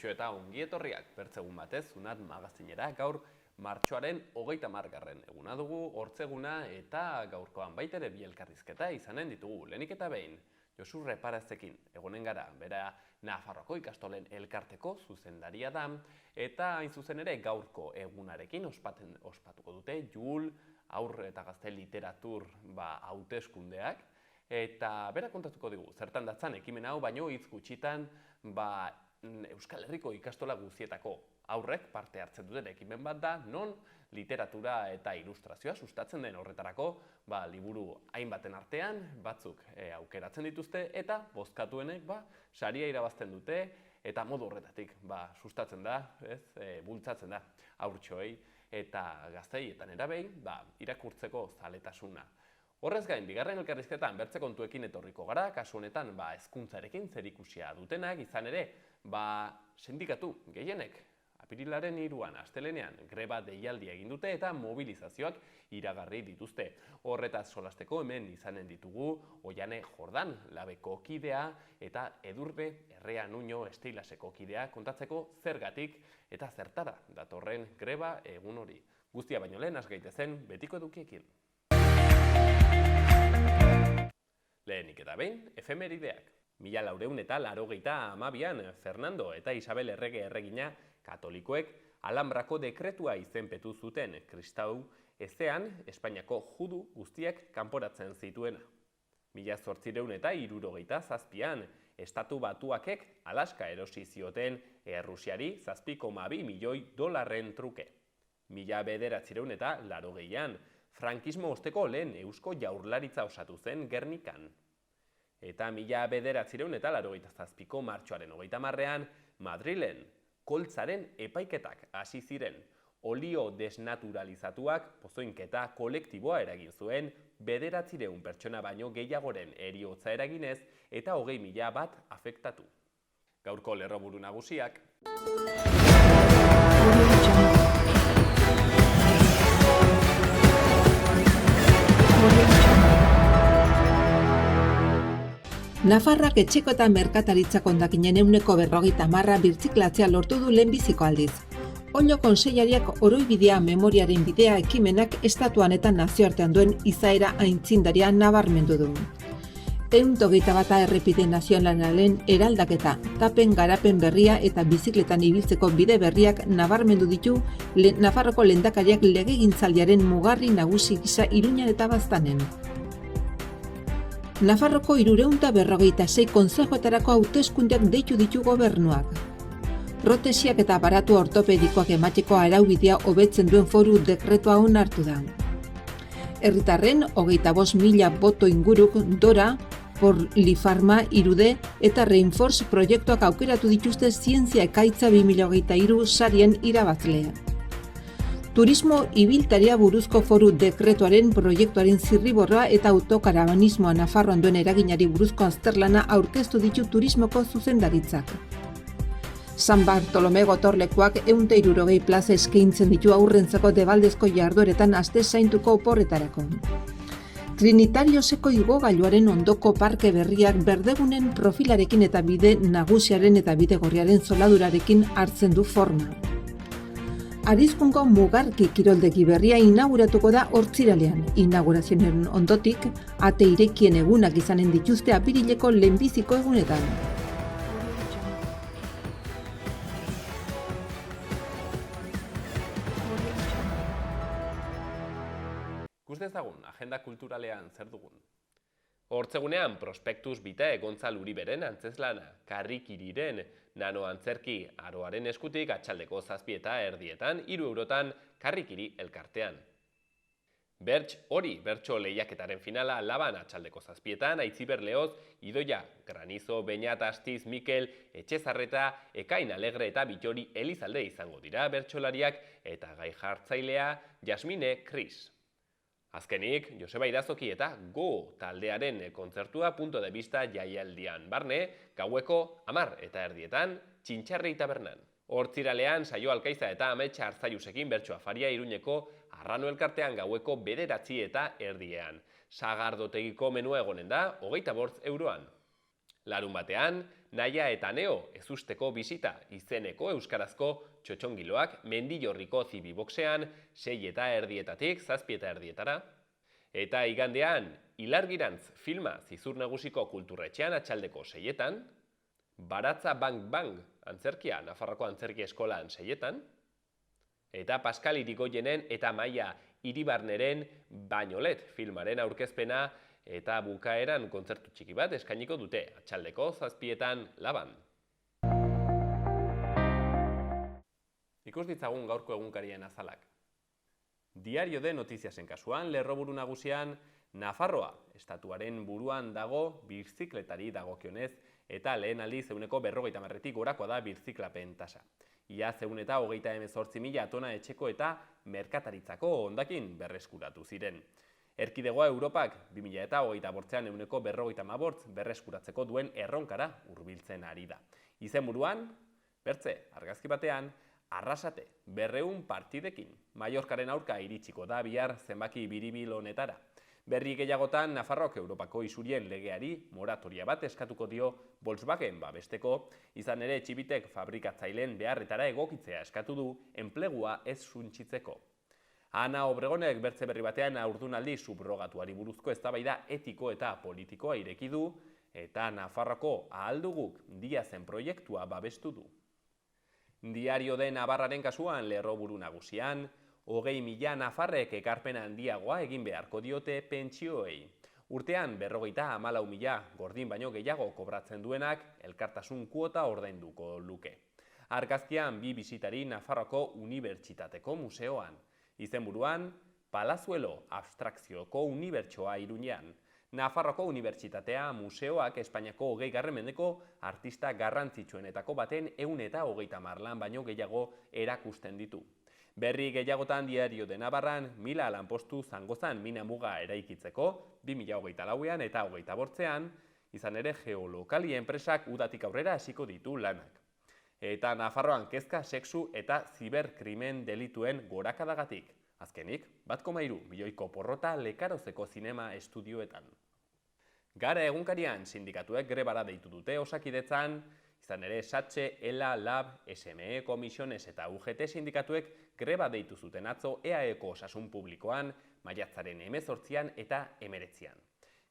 Kaixo eta ongi etorriak bertzegun batez Zunat magazinera. Gaur martxoaren 30. eguna dugu, hortzeguna eta gaurkoan baitere bi elkarrizketa izanen ditugu. Lehenik eta behin, Josu Reparaztekin egonen gara, bera Nafarroako ikastolen elkarteko zuzendaria da, eta hain zuzen ere gaurko egunarekin ospatuko dute Jul Haur eta Gazte Literatur hauteskundeak, eta bera kontatuko digu, zertan datzan ekimen hau, baino hitz gutxitan Euskal Herriko ikastola guztietako haurrek parte hartzen duten ekimen bat da, non literatura eta ilustrazioa sustatzen den horretarako, liburu hainbaten artean, batzuk aukeratzen dituzte, eta bozkatuenek saria irabazten dute, eta modu horretatik sustatzen da, bultzatzen da haurtxoei eta gaztei eta nerabei irakurtzeko zaletasuna. Horrez gain, bigarren elkarrizketan bertze kontuekin etorriko gara, kasu honetan hezkuntzarekin zerikusia dutenak, izan ere, sindikatu gehienek apirilaren 3an astelehenean greba deialdia egin dute eta mobilizazioak iragarri dituzte. Horretaz solasteko hemen izanen ditugu Oiane Jordan Labeko kidea eta Edurne Errea Nuño Estilaseko kidea kontatzeko zergatik eta zertara datorren greba egun hori. Guztia baino lehen has gaitezen betiko edukiekin. Lehenik eta behin, efemerideak. 1482an Fernando eta Isabel errege erregina katolikoek Alhambrako dekretua izenpetu zuten kristau ezean Espainiako judu guztiak kanporatzen zituena. 1867an Estatu Batuakek Alaska erosi zioten Errusiari $7,2 milioi truke. 1980an frankismo osteko lehen eusko jaurlaritza osatu zen Gernikan. Eta 1987ko martxoaren 30ean Madrilen koltzaren epaiketak hasi ziren. Olio desnaturalizatuak pozoinketa kolektiboa eragin zuen 900 pertsona baino gehiagoren heriotza eraginez eta 20.000 bat afektatu. Gaurko lerroburu nagusiak. Nafarrak etxeko eta merkataritzak hondakinen 40% birziklatzea lortu du lehenbiziko aldiz. Ollo kontseilariak oroibidea memoriaren bidea ekimenak estatuan eta nazioartean duen izaera aitzindaria nabarmendu du. 121 errepide nazionalaren eraldaketa, tapen garapen berria eta bizikletan ibiltzeko bide berriak nabarmendu ditu Nafarroko lehendakariak legegintzaldiaren mugarri nagusi gisa Iruñan eta Baztanen. Nafarroko 346 kontzejuetarako hauteskundeak deitu ditu gobernuak. Protesiak eta aparatu ortopedikoak emateko araubidea hobetzen duen foru dekretua onartu da. Herritarren 25.000 boto inguruk Dora, Lifarma, Irude eta Reinforce proiektuak aukeratu dituzte zientzia ekaitza 2023 sarien irabazlea. Turismo ibiltaria buruzko foru dekretuaren proiektuaren zirriborroa eta autokarabanismoa Nafarroan duen eraginari buruzko azterlana aurkeztu ditu turismoko zuzendaritzak. San Bartolome gotorlekuak 160 plaza eskaintzen ditu aurrentzako debaldezko jardueretan aste zaintuko oporretarako. Trinitarioseko igogailuaren ondoko parke berriak berdegunen profilarekin eta bide nagusiaren eta bide gorriaren zoladurarekin hartzen du forma. Arizkunko mugarki kiroldegi berria inauguratuko da hortziralean. Inaugurazioen ondotik, ate irekien egunak izanen dituzte apirileko lehenbiziko egunetan. Ikus dezagun, agenda kulturalean zer dugun. Hortzegunean prospektus bita Gontzal Uriberen antzeslana, Karrikiriren nanoantzerki aroaren eskutik atxaldeko 7:30 €, Karrikiri elkartean. Bertx hori bertso lehiaketaren finala Laban atxaldeko 7:00 Aitziber Leoz, Idoia, Granizo, Beñat, Astiz, Mikel, Etxezarreta, Ekain Alegre eta Bitori Elizalde izango dira bertsolariak eta gai jartzailea Jasmine Kris. Azkenik, Joseba Irazoki eta Go taldearen kontzertua punto de vista jaialdian barne, gaueko 10:30 Txintxarri tabernan. Hortziralean Saio Alkaiza eta Ametsa Arzaiusekin bertso afaria Iruñeko Arrano elkartean gaueko 9:30 Sagardotegi menua egonen da 25 €. Larun batean, Naia eta Neo ezusteko bisita izeneko euskarazko txotxongiloak Mendillorriko Zibiboxean 6:30 7:30. Eta igandean, Ilargirantz filma Zizur Nagusiko Kulturretxean atxaldeko 6:00, Baratza Bang Bang antzerkia Nafarroko Antzerki Eskolan 6:00, eta Pascal Irigoyenen eta Maia Iribarneren Bainolet filmaren aurkezpena eta bukaeran kontzertu txiki bat eskainiko dute, atxaldeko 7:00 Laban. Ikus ditzagun gaurko egunkarien azalak. Diario de Notiziasen kasuan, lerroburu nagusian, Nafarroa, estatuaren buruan dago birzikletari dagokionez, eta lehen aldiz 50%tik gorakoa da birziklapen tasa. Iaz 128.000 tona etxeko eta merkataritzako hondakin berreskuratu ziren. Erkidegoa Europak 2028an 50% berreskuratzeko duen erronkara hurbiltzen ari da. Izenburuan, bertze, argazki batean, Arrasate, 200 partidekin. Mallorcaren aurka iritsiko da bihar zenbaki biribil honetara. Berri gehiagotan, Nafarroak Europako isurien legeari moratoria bat eskatuko dio Volkswagen babesteko, izan ere Txibitek fabrikatzaileen beharretara egokitzea eskatu du enplegua ez suntsitzeko. Ana Obregonek bertze berri batean haurdunaldi subrogatuari buruzko eztabaida etiko eta politikoa ireki du, eta Nafarroko ahalduguk Diazen proiektua babestu du. Diario de Navarraren kasuan lerroburu nagusian, 20.000 nafarrek ekarpen handiagoa egin beharko diote pentsioei. Urtean 54.000 gordin baino gehiago kobratzen duenak elkartasun kuota ordainduko luke. Argazkian 2 bisitari Nafarroko Unibertsitateko museoan. Izenburuan, Palazuelo abstrakzioko unibertsoa Iruñean. Nafarroko Unibertsitatea museoak Espainiako 20. mendeko artista garrantzitsuenetako baten 130 lan baino gehiago erakusten ditu. Berri gehiagotan Diario de Navarran 1000 lanpostu Zangozan mina muga eraikitzeko 2024an eta 2025an, izan ere geolokali enpresak udatik aurrera hasiko ditu lanak. Eta Nafarroan kezka sexu eta ziberkrimen delituen gorakadagatik. Azkenik, 1,3 milioiko porrota Lekarozeko zinema estudioetan. Gara egunkarian sindikatuek grebara deitu dute Osakidetzan, izan ere Satxe, ELA, LAB, SME, Komisiones eta UGT sindikatuek greba deitu zuten atzo EAEko osasun publikoan, maiatzaren 18an eta 19an.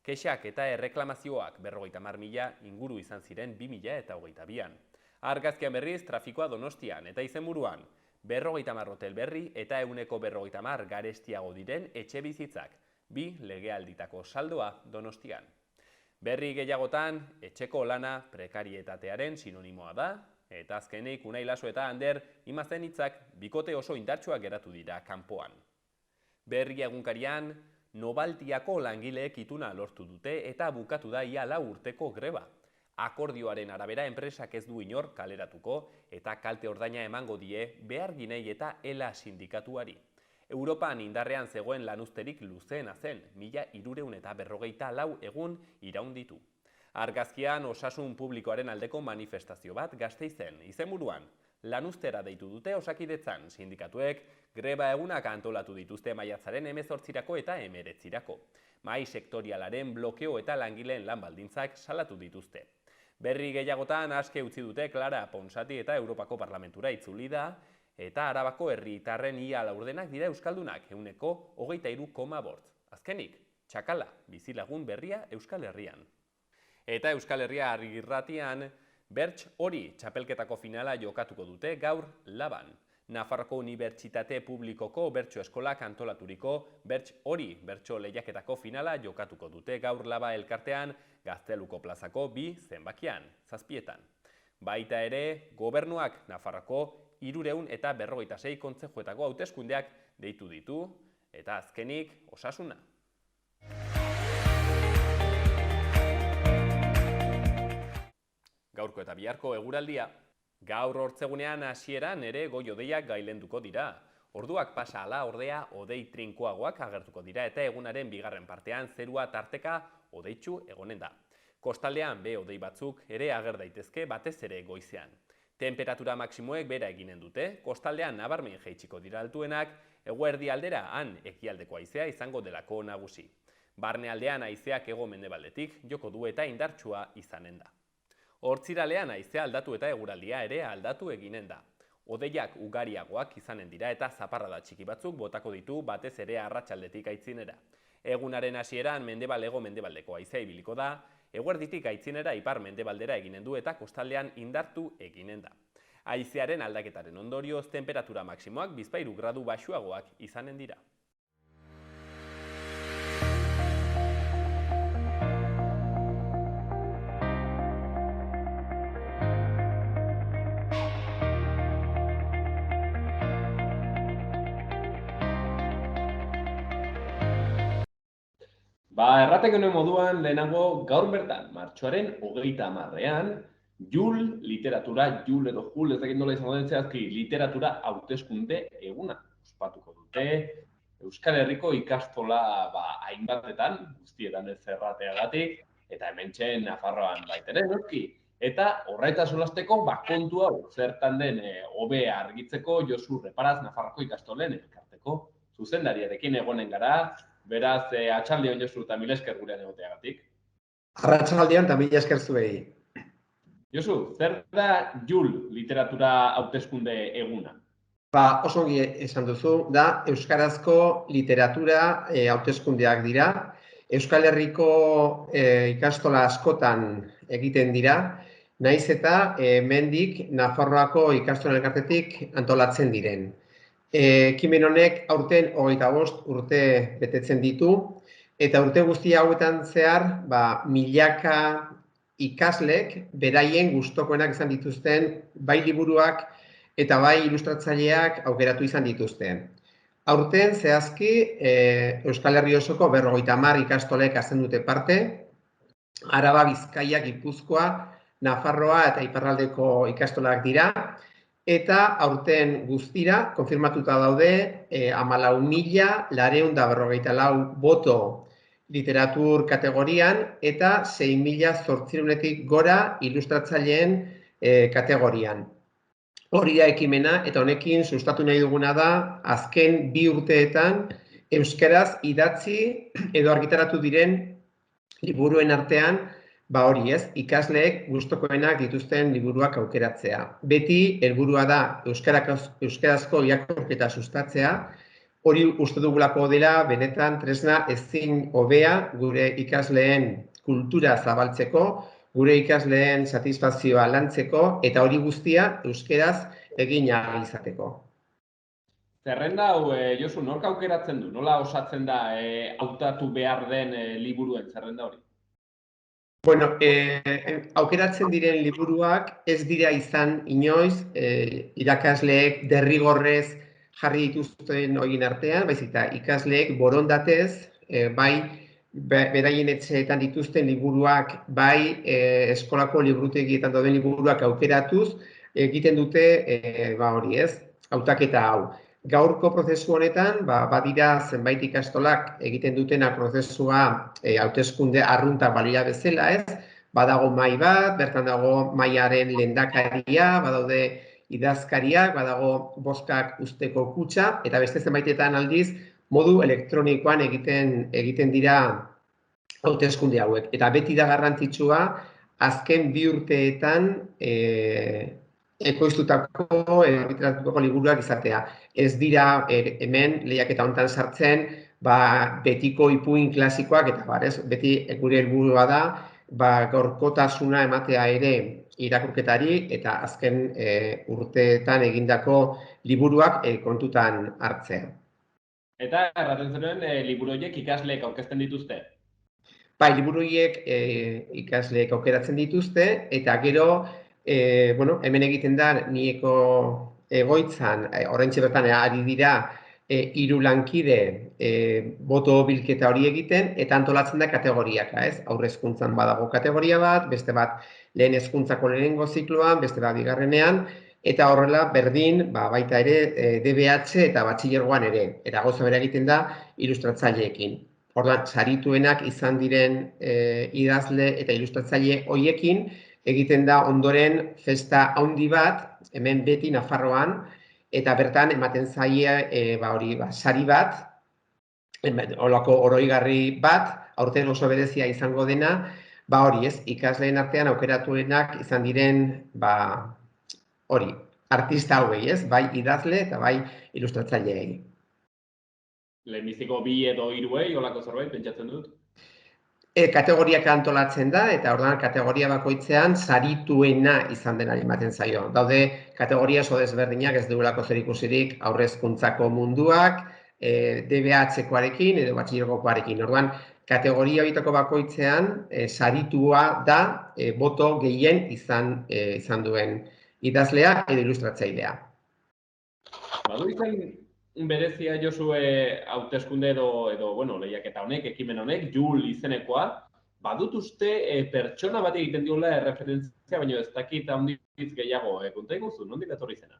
Kexak eta erreklamazioak 50.000 inguru izan ziren 2022an. Argazkian berriz trafikoa Donostian eta izenburuan, 50 hotel berri eta 150 garestiago diren etxe bizitzak, 2 legealditako saldoa Donostian. Berri gehiagotan, etxeko lana prekarietatearen sinonimoa da, eta azkenik Unai Laso eta Ander Imazen hitzak bikote oso indartsuak geratu dira kanpoan. Berri egunkarian, Nobaltiako langileek ituna lortu dute eta bukatu da ia 4 urteko greba. Akordioaren arabera enpresak ez du inor kaleratuko eta kalte ordaina emango die Beharginei eta ELA sindikatuari. Europan indarrean zegoen lanuzterik luzeena zen, 1354 egun iraun ditu. Argazkian osasun publikoaren aldeko manifestazio bat Gasteizen, izenburuan, lanuztera deitu dute Osakidetzan, sindikatuek greba egunak antolatu dituzte maiatzaren 18rako eta 19rako. Mahai sektorialaren blokeo eta langileen lan baldintzak salatu dituzte. Berri gehiagotan aske utzi dute Clara Ponsati eta Europako Parlamentura itzuli da, eta Arabako herritarren ia laurdenak dira euskaldunak, 23,5. Azkenik, Txakala, bizilagun berria Euskal Herrian. Eta Euskal Herria irratian, Bertx hori txapelketako finala jokatuko dute gaur Laban. Nafarroko Unibertsitate Publikoko Bertxo Eskolak antolaturiko Bertx hori bertso lehiaketako finala jokatuko dute gaur Laba elkartean Gazteluko plazako 2 zenbakian, 7etan. Baita ere, gobernuak Nafarroko 356 kontzejuetako hauteskundeak deitu ditu, eta azkenik osasuna. Gaurko eta biharko eguraldia. Gaur hortzegunean hasieran ere goi-hodeiak gailenduko dira. Orduak pasa ala ordea hodei trinkoagoak agertuko dira eta egunaren bigarren partean zerua tarteka hodeitsu egonen da. Kostaldean hodei batzuk ere ager daitezke batez ere goizean. Temperatura maksimoek bera eginen dute, kostaldean nabarmen jaitsiko dira altuenak, eguerdi aldera han ekialdeko haizea izango delako nagusi. Barnealdean haizeak hego-mendebaldetik joko du eta indartsua izanen da. Hortziralean haizea aldatu eta eguraldia ere aldatu eginen da. Hodeiak ugariagoak izanen dira eta zaparrada txiki batzuk botako ditu batez ere arratsaldetik aitzinera. Egunaren hasieran mendebaldeko haizea ibiliko da, eguerditik aitzinera ipar-mendebaldera eginen du eta kostaldean indartu eginen da. Haizearen aldaketaren ondorioz temperatura maksimoak 2 gradu baxuagoak izanen dira. Erraten genuen moduan lehenago gaur bertan, martxoaren 30ean, JUL literatura, JUL edo JUL, ez dakit nola izango den zehazki, literatura hauteskunde eguna. Ospatuko dute Euskal Herriko ikastola hainbatetan, guztietan ez errateagatik, eta hementxe Nafarroan baitere noski. Eta horreta solasteko kontu hau zertan den hobe argitzeko Josu Reparaz Nafarroko ikastolen elkarteko zuzendariarekin egonen gara. Beraz, atxaldeon Josu eta mila esker gurean egoteagatik. Arratsaldeon eta mila esker zuei. Josu, zer da JUL literatura hauteskunde eguna? Oso ongi esan duzu, da euskarazko literatura hauteskundeak dira. Euskal Herriko ikastola askotan egiten dira, nahiz eta hemendik Nafarroako ikastola elkartetik antolatzen diren. Ekimen honek aurten 25 urte betetzen ditu, eta urte guzti hauetan zehar, milaka ikaslek beraien gustokoenak izan dituzten, bai liburuak eta bai ilustratzaileak aukeratu izan dituzten. Aurten zehazki Euskal Herri osoko 50 ikastolek hartzen dute parte, Araba, Bizkaia, Gipuzkoa, Nafarroa eta iparraldeko ikastolak dira, eta aurten guztira, konfirmatuta daude, 14.944 boto literatur kategorian eta 6.800-etik gora ilustratzaileen kategorian. Hori da ekimena, eta honekin sustatu nahi duguna da, azken 2 urteetan euskaraz idatzi edo argitaratu diren liburuen artean, ikasleek gustokoenak dituzten liburuak aukeratzea. Beti helburua da euskarazko irakurketa sustatzea, hori uste dugulako dela benetan tresna ezin hobea gure ikasleen kultura zabaltzeko, gure ikasleen satisfazioa lantzeko, eta hori guztia euskaraz egin ahal izateko. Zerrenda hau, Josu, nork aukeratzen du? Nola osatzen da hautatu behar den liburuen zerrenda hori? Aukeratzen diren liburuak ez dira izan inoiz irakasleek derrigorrez jarri dituzten horien artean, baizik eta ikasleek borondatez, bai beraien etxeetan dituzten liburuak, bai eskolako liburutegietan dauden liburuak aukeratuz, egiten dute hautaketa hau. Gaurko prozesu honetan, badira zenbait ikastolak egiten dutena prozesua hauteskunde arruntak balira bezala, badago mahai bat, bertan dago mahaiaren lehendakaria, badaude idazkariak, badago bozkak uzteko kutxa, eta beste zenbaitetan aldiz modu elektronikoan egiten dira hauteskunde hauek. Eta beti da garrantzitsua, azken 2 urteetan ekoiztutako argitaratutako liburuak izatea. Ez dira hemen lehiaketa honetan sartzen, betiko ipuin klasikoak, eta beti gure helburua da, gaurkotasuna ematea ere irakurketari, eta azken urteetan egindako liburuak kontutan hartzea. Eta erraten zenuen liburu horiek ikasleek aurkezten dituzte? Bai, liburu horiek ikasleek aukeratzen dituzte, eta gero hemen egiten da nieko egoitzan, oraintxe bertan ari dira 3 lankide boto bilketa hori egiten, eta antolatzen da kategoriak, haur hezkuntzan badago kategoria bat, beste bat lehen hezkuntzako lehenengo zikloan, beste bat bigarrenean, eta horrela berdin baita ere DBH eta batxilergoan ere, eta gauza bera egiten da ilustratzaileekin. Orduan, sarituenak izan diren idazle eta ilustratzaile horiekin, egiten da ondoren festa handi bat, hemen beti Nafarroan, eta bertan ematen zaie sari bat, holako oroigarri bat, aurten oso berezia izango dena, Ba hori ez, ikasleen artean aukeratuenak izan diren, hori, artista hauei ez, bai idazle eta bai ilustratzaileei. Lehenbiziko 2 edo 3 holako zerbait pentsatzen dut. Kategoriak antolatzen da, eta orduan kategoria bakoitzean sarituena izan denari ematen zaio. Daude kategoria oso desberdinak ez dugulako zerikusirik haurrezkuntzako munduak, DBH-koarekin edo batxilergokoarekin. Orduan, kategoria horietako bakoitzean saritua da boto gehien izan duen idazlea edo ilustratzailea. Badu izan berezia Josu hauteskunde edo lehiaketa honek, ekimen honek, Jul izenekoa, badut uste pertsona bat egiten diola erreferentzia, baina ez dakit handiz gehiago, konta iguzu, nondik datorri izena?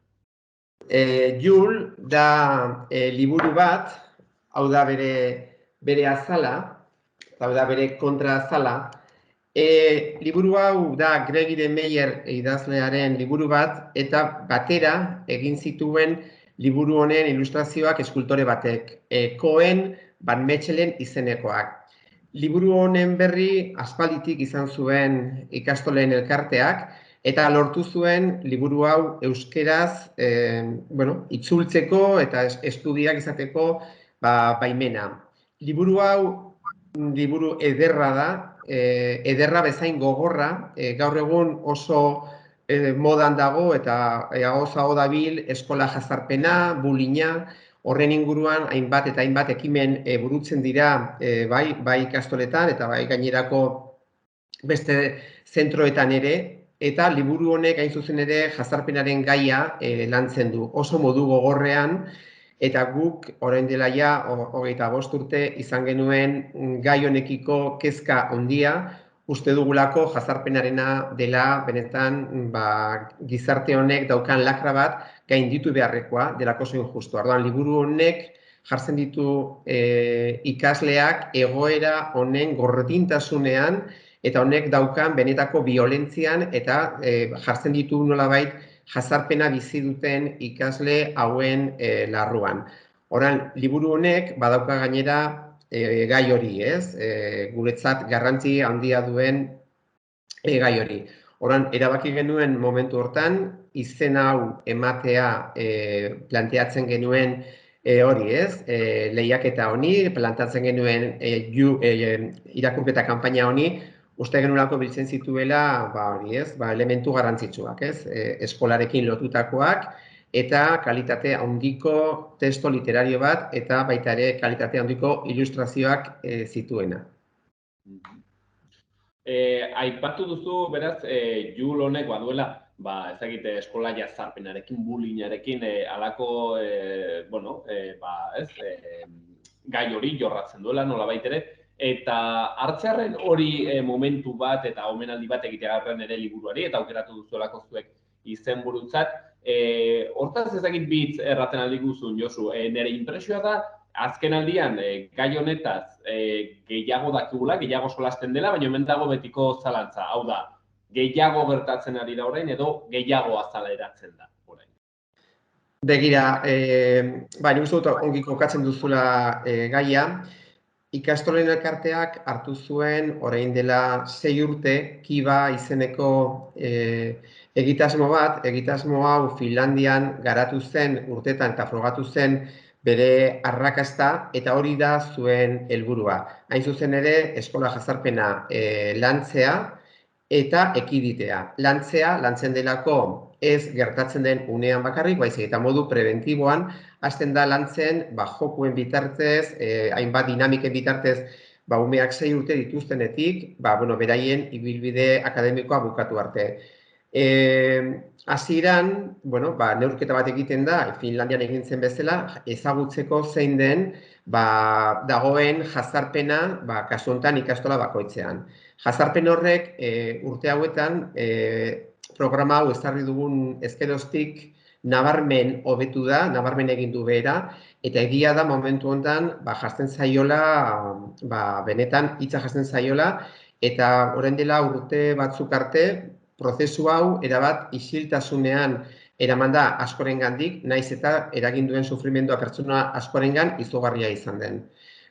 Jul da liburu bat, hau da bere azala, hau da bere kontra azala. Liburu hau da Gregory de Meyer idazlearen liburu bat, eta batera egin zituen liburu honen ilustrazioak eskultore batek, Cohen Van Mechelen izenekoak. Liburu honen berri aspalditik izan zuen ikastoleen elkarteak, eta lortu zuen liburu hau euskeraz itzultzeko eta estudiak izateko baimena. Liburu hau liburu ederra da, ederra bezain gogorra, gaur egun oso modan dago eta gauzago dabil eskola jazarpena, bullyinga, horren inguruan hainbat eta hainbat ekimen burutzen dira bai ikastoletan eta bai gainerako beste zentroetan ere, eta liburu honek hain zuzen ere jazarpenaren gaia lantzen du. Oso modu gogorrean, eta guk orain dela ja 25 urte izan genuen gai honekiko kezka handia, uste dugulako jazarpenarena dela benetan gizarte honek daukan lakra bat gainditu beharrekoa delako oso injustu. Orduan, liburu honek jartzen ditu ikasleak egoera honen gordintasunean eta honek daukan benetako biolentzian eta jartzen ditu nolabait jazarpena bizi duten ikasle hauen larruan. Orduan, liburu honek badauka gainera gai hori, ez? Guretzat garrantzi handia duen gai hori. Orduan, erabaki genuen momentu hortan, izen hau ematea planteatzen genuen hori, ez? Lehiaketa honi, planteatzen genuen irakurketa kanpaina honi, uste genuelako biltzen zituela, hori, ez? Elementu garrantzitsuak, ez? Eskolarekin lotutakoak, eta kalitate handiko testo literario bat, eta baita ere kalitate handiko ilustrazioak zituena. Aipatu duzu, beraz, Jul honek baduela, ezagite eskola jazarpenarekin, bullyingarekin, alako, gai hori jorratzen duela, nolabait ere, eta hartzearren hori momentu bat eta omenaldi bat egitearren ere liburuari, eta aukeratu duzuelako zuek izenburutzat. Hortaz ezagit bitz erraten aldi guzun, Josu, nire impresioa da, azken aldian gai honetaz gehiago dakigula, gehiago solasten dela, baina hemen dago betiko zalantza. Hau da, gehiago gertatzen ari da orain edo gehiago azaleratzen da orain. Begira, nik uste dut ongi kokatzen duzula gaia, ikastolen elkarteak hartu zuen orain dela 6 urte Kiba izeneko egitasmo bat, egitasmo hau Finlandian garatu zen urtetan eta frogatu zen bere arrakasta, eta hori da zuen helburua. Hain zuzen ere, eskola jazarpena lantzea eta ekiditea. Lantzen delako ez gertatzen den unean bakarrik, baizik eta modu preventiboan, hasten da lantzen jokuen bitartez, hainbat dinamiken bitartez, umeak 6 urte dituztenetik, beraien ibilbide akademikoa bukatu arte. Hasieran, neurketa bat egiten da, Finlandian egin zen bezala, ezagutzeko zein den dagoen jazarpena, kasu honetan ikastola bakoitzean. Jazarpen horrek urte hauetan, programa hau ezarri dugun ezkeroztik nabarmen hobetu da, nabarmen egin du behera, eta egia da momentu honetan jartzen zaiola, benetan hitza jartzen zaiola, eta orain dela urte batzuk arte, prozesu hau erabat isiltasunean eraman da askorengandik, naiz eta eragin duen sufrimendua pertsona askorengan izugarria izan den.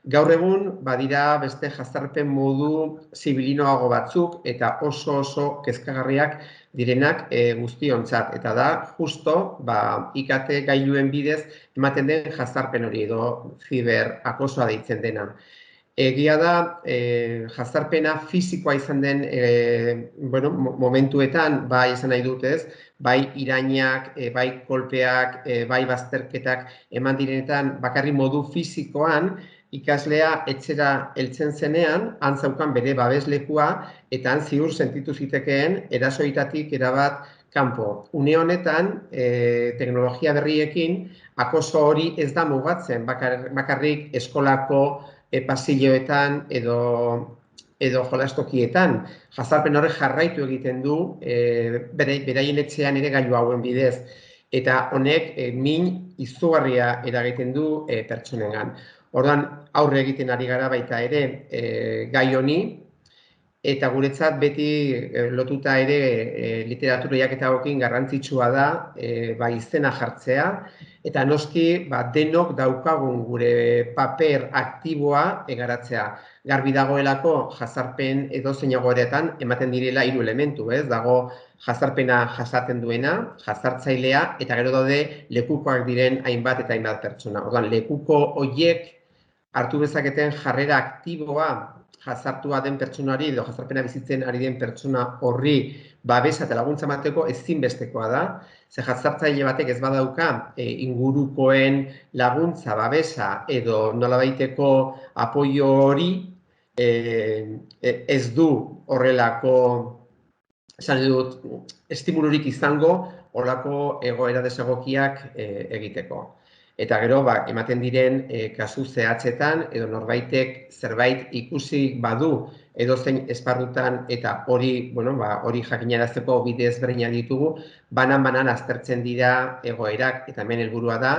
Gaur egun, badira beste jazarpen modu zibilinoago batzuk eta oso kezkagarriak direnak guztiontzat. Eta da, justo, IKT gailuen bidez ematen den jazarpen hori edo ziberakosoa deitzen dena. Egia da, jazarpena fisikoa izan den momentuetan, bai izan nahi dut ez, bai irainak, bai kolpeak, bai bazterketak eman direnetan bakarri modu fisikoan, ikaslea etxera heltzen zenean, han zaukan bere babeslekua, eta han ziur sentitu zitekeen erasoitatik erabat kanpo. Une honetan, teknologia berriekin, akoso hori ez da mugatzen, bakarrik eskolako pasilloetan edo jolastokietan. Jazarpen horrek jarraitu egiten du, beraien etxean ere gailu hauen bidez. Eta honek min izugarria eragiten du pertsonengan. Orduan, aurre egiten ari gara baita ere gai honi, eta guretzat beti lotuta ere literatura jaketagokin garrantzitsua da izena jartzea, eta noski denok daukagun gure paper aktiboa garatzea. Garbi dagoelako jazarpen edozein egoeretan ematen direla 3 elementu, ez? Dago jazarpena jasaten duena, jazartzailea, eta gero daude lekukoak diren hainbat eta hainbat pertsona. Orduan, lekuko horiek hartu bezaketen jarrera aktiboa jazartua den pertsonari edo jazarpena bizitzen ari den pertsona horri babesa eta laguntza emateko ezinbestekoa da. Ze jazartzaile batek ez badauka ingurukoen laguntza, babesa edo nolabaiteko apoio hori, ez du horrelako, esan dut, estimulurik izango horrelako egoera desegokiak egiteko. Eta gero, ematen diren kasu zehatzetan, edo norbaitek zerbait ikusi badu edozein esparrutan, eta hori jakinarazteko bide ezberdinak ditugu, banan aztertzen dira egoerak, eta hemen helburua da,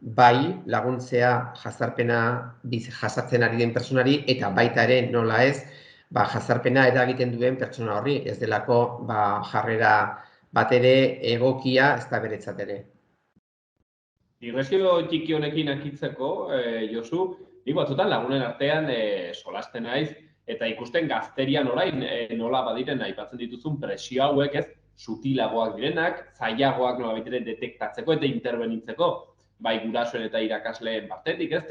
bai laguntzea jazarpena jasatzen ari den pertsonari, eta baita ere nola ez, jazarpena eragiten duen pertsona horri, ez delako jarrera bat ere egokia ez da beretzat ere. Digresio txiki honekin akitzeko, Josu, nik batzutan lagunen artean solasten naiz, eta ikusten gazterian orain nola badiren aipatzen dituzun presio hauek ez, sutilagoak direnak, zailagoak nola baiteren detektatzeko eta intervenitzeko, bai gurasoen eta irakasleen partetik ez,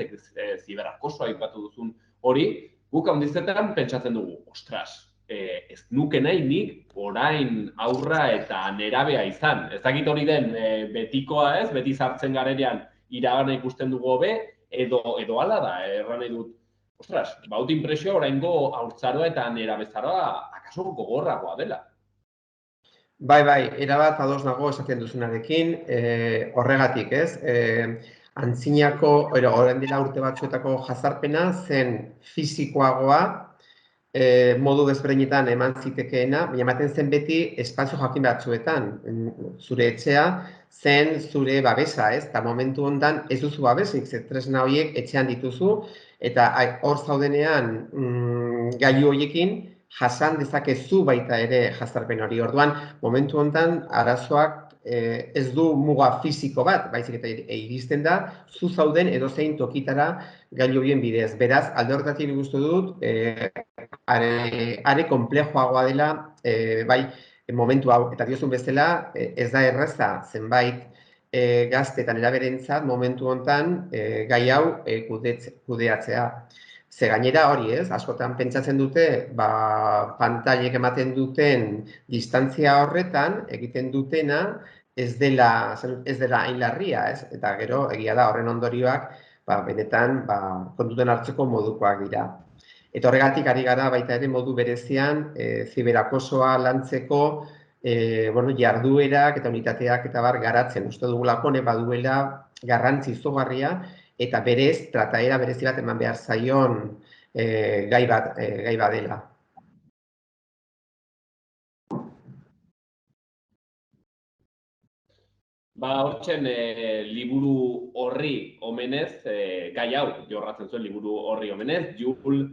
ziberakosoa aipatu duzun hori, guk handizetan pentsatzen dugu, ostras, ez nuke nahi nik orain aurra eta nerabea izan. Ez dakit hori den betikoa ez, beti sartzen garenean iragana ikusten dugu hobe, edo hala da, erran nahi dut, ostras, baut impresioa oraingo haurtzaroa eta nerabezaroa akaso gogorragoa dela. Bai, erabat ados nago esaten duzunarekin, horregatik ez, antzinako, orain dela urte batzuetako jazarpena zen fisikoagoa, modu desberdinetan eman zitekeena, baina ematen zen beti espazio jakin batzuetan. Zure etxea zen zure babesa, ez? Eta momentu hontan ez duzu babesik, ze tresna horiek etxean dituzu, eta hor zaudenean gailu horiekin jasan dezakezu baita ere jazarpen hori. Orduan, momentu hontan arazoak ez du muga fisiko bat, baizik eta iristen da, zu zauden edozein tokitara gailu horien bidez. Beraz, alde horretatik gustu dut, are konplejoagoa dela, bai, momentu hau, eta diozun bezala, ez da erraza zenbait gazte eta neraberentzat momentu hontan gai hau kudeatzea. Ze gainera hori ez, askotan pentsatzen dute, pantailek ematen duten distantzia horretan, egiten dutena, ez dela hain larria, ez? Eta gero, egia da, horren ondorioak, benetan, kontuten hartzeko modukoak dira. Eta horregatik ari gara baita ere modu berezian, ziberakosoa lantzeko, jarduerak eta unitateak eta garatzen. Uste dugulako baduela garrantzi izugarria, eta berez, trataera berezi bat eman behar zaion gai badela. Hortzen liburu horri omenez, gai hau jorratzen zuen liburu horri omenez, Jul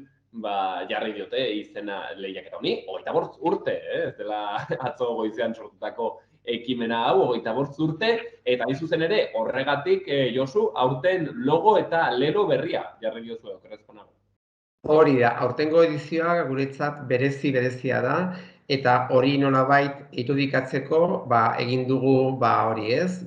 jarri diote izena lehiaketa honi, 25 urte, ez dela atzo goizean sortutako ekimena hau, 25 urte, eta zuzen ere horregatik, Josu, aurten logo eta lelo berria jarri diozu okerrezkonago. Hori da, aurtengo edizioa guretzat berezia da, eta hori nolabait irudikatzeko egin dugu hori ez,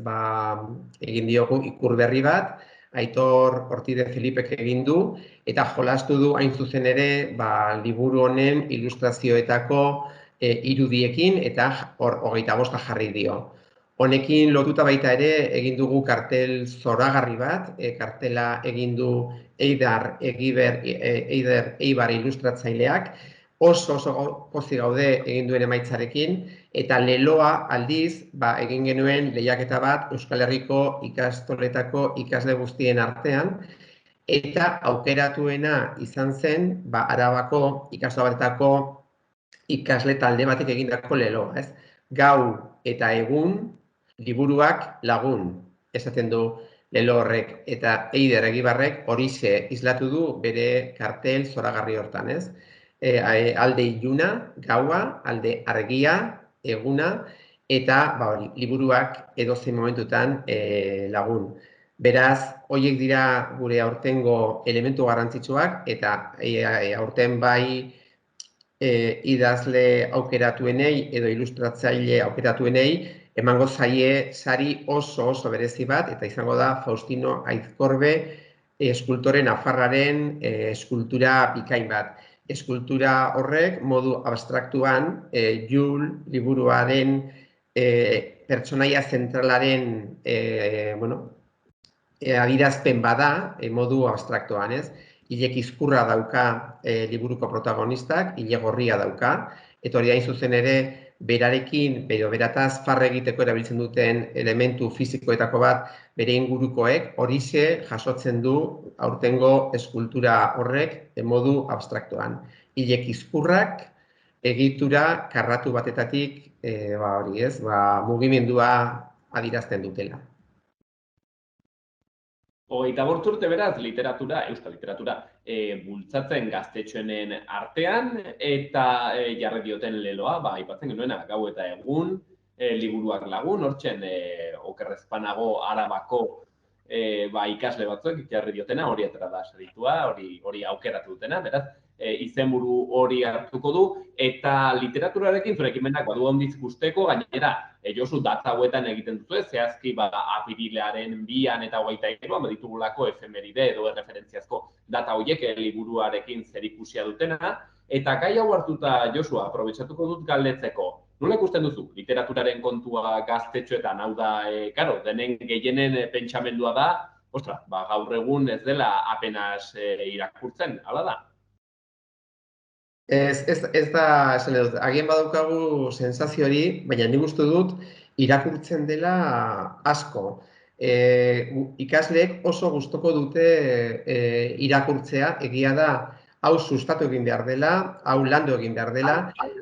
egin diogu ikur berri bat, Aitor Ortiz de Filipek egin du, eta jolastu du hain zuzen ere liburu honen ilustrazioetako irudiekin, eta 25 jarri dio. Honekin lotuta baita ere egin dugu kartel zoragarri bat, kartela egin du Eider Eibar ilustratzaileak, oso pozik gaude egin duen emaitzarekin, eta leloa aldiz egin genuen lehiaketa bat Euskal Herriko ikastoletako ikasle guztien artean, eta aukeratuena izan zen Arabako ikastola bateko ikasle talde batek egindako leloa, ez? Gau eta egun, liburuak lagun, esaten du lelo horrek, eta Eider Egibarrek horixe islatu du bere kartel zoragarri hortan, ez? Alde iluna, gaua, alde argia, eguna, eta liburuak edozein momentutan lagun. Beraz, horiek dira gure aurtengo elementu garrantzitsuak, eta aurten idazle aukeratuenei edo ilustratzaile aukeratuenei emango zaie sari oso berezi bat, eta izango da Faustino Aizkorbe eskultore nafarraren eskultura bikain bat. Eskultura horrek modu abstraktuan Jul liburuaren pertsonaia zentralaren adierazpen bada modu abstraktuan, ez? Ile kizkurra dauka liburuko protagonistak, ile gorria dauka, eta hori hain zuzen ere berarekin, berataz farre egiteko erabiltzen duten elementu fizikoetako bat bere ingurukoek, horixe jasotzen du aurtengo eskultura horrek modu abstraktuan. Ile kizkurrak egitura karratu batetatik mugimendua adierazten dutela. 25 urte beraz, euskal literatura, bultzatzen gaztetxoenen artean, eta jarri dioten leloa, aipatzen genuena, gau eta egun, liburuak lagun, hortzen okerrezpanago Arabako ikasle batzuek jarri diotena, hori atera da saritua, hori aukeratu dutena, beraz, izenburu hori hartuko du, eta literaturarekin zure ekimenak badu handiz guzteko, gainera, Josu data hauetan egiten duzu, zehazki apirilearen 2an eta 23an baditugulako efemeride edo erreferentziazko data horiek liburuarekin zerikusia dutena, eta gai hau hartuta, Josu, aprobetxatuko dut galdetzeko, nola ikusten duzu literaturaren kontua gaztetxoetan, hau da, denen gehienen pentsamendua da, gaur egun ez dela apenas irakurtzen, hala da? Ez da, esan dut, agian badaukagu sensazio hori, baina nik uste dut irakurtzen dela asko. Ikasleek oso gustoko dute irakurtzea, egia da, hau sustatu egin behar dela, hau landu egin behar dela,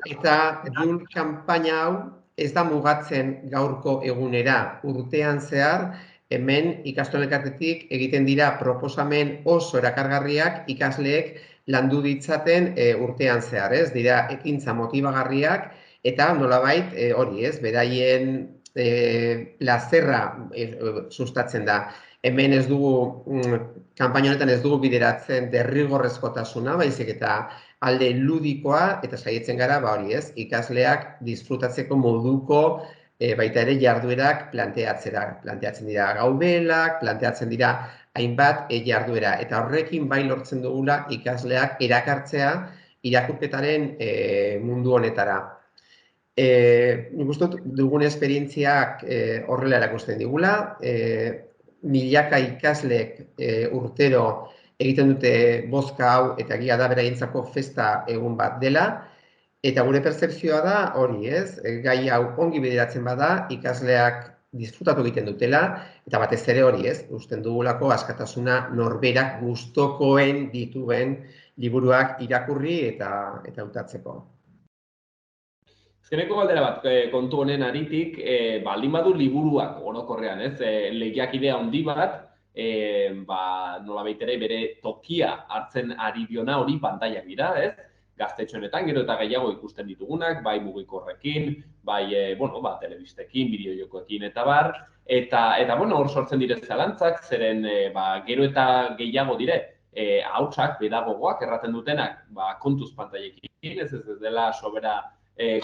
eta Jul kanpaina hau ez da mugatzen gaurko egunera. Urtean zehar, hemen ikastoletatik egiten dira proposamen oso erakargarriak ikasleek landu ditzaten urtean zehar, ez? Dira ekintza motibagarriak eta nolabait hori, ez? Beraien plazerra sustatzen da. Hemen ez dugu, kanpaina honetan ez dugu bideratzen derrigorrezkotasuna, baizik eta alde ludikoa eta saietzen gara, hori, ez? Ikasleak disfrutatzeko moduko baita ere jarduerak planteatzen dira gaubelak, planteatzen dira hainbat jarduera, eta horrekin bai lortzen dugula ikasleak erakartzea irakurketaren mundu honetara. Nik uste dugun esperientziak horrela erakusten digula, milaka ikaslek urtero egiten dute bozka hau eta egia da beraientzako festa egun bat dela, eta gure pertzepzioa da hori, ez? Gai hau ongi bideratzen bada, ikasleak disfrutatu egiten dutela, eta batez ere hori, ez? Usten dugulako askatasuna norberak gustokoen dituen liburuak irakurri eta hautatzeko. Azkeneko galdera bat, kontu honen aritik, baldin badu liburuak orokorrean, ez? Lehiakidea handi bat, nolabait ere bere tokia hartzen ari diona hori pantailak dira, ez? Gaztetxoenetan, gero eta gehiago ikusten ditugunak, bai mugikorrekin, bai telebistekin, bideojokoekin eta bar, eta hor sortzen dire zalantzak, zeren gero eta gehiago dire, hautsak, pedagogoak erraten dutenak, kontuz pantailekin, ez dela sobera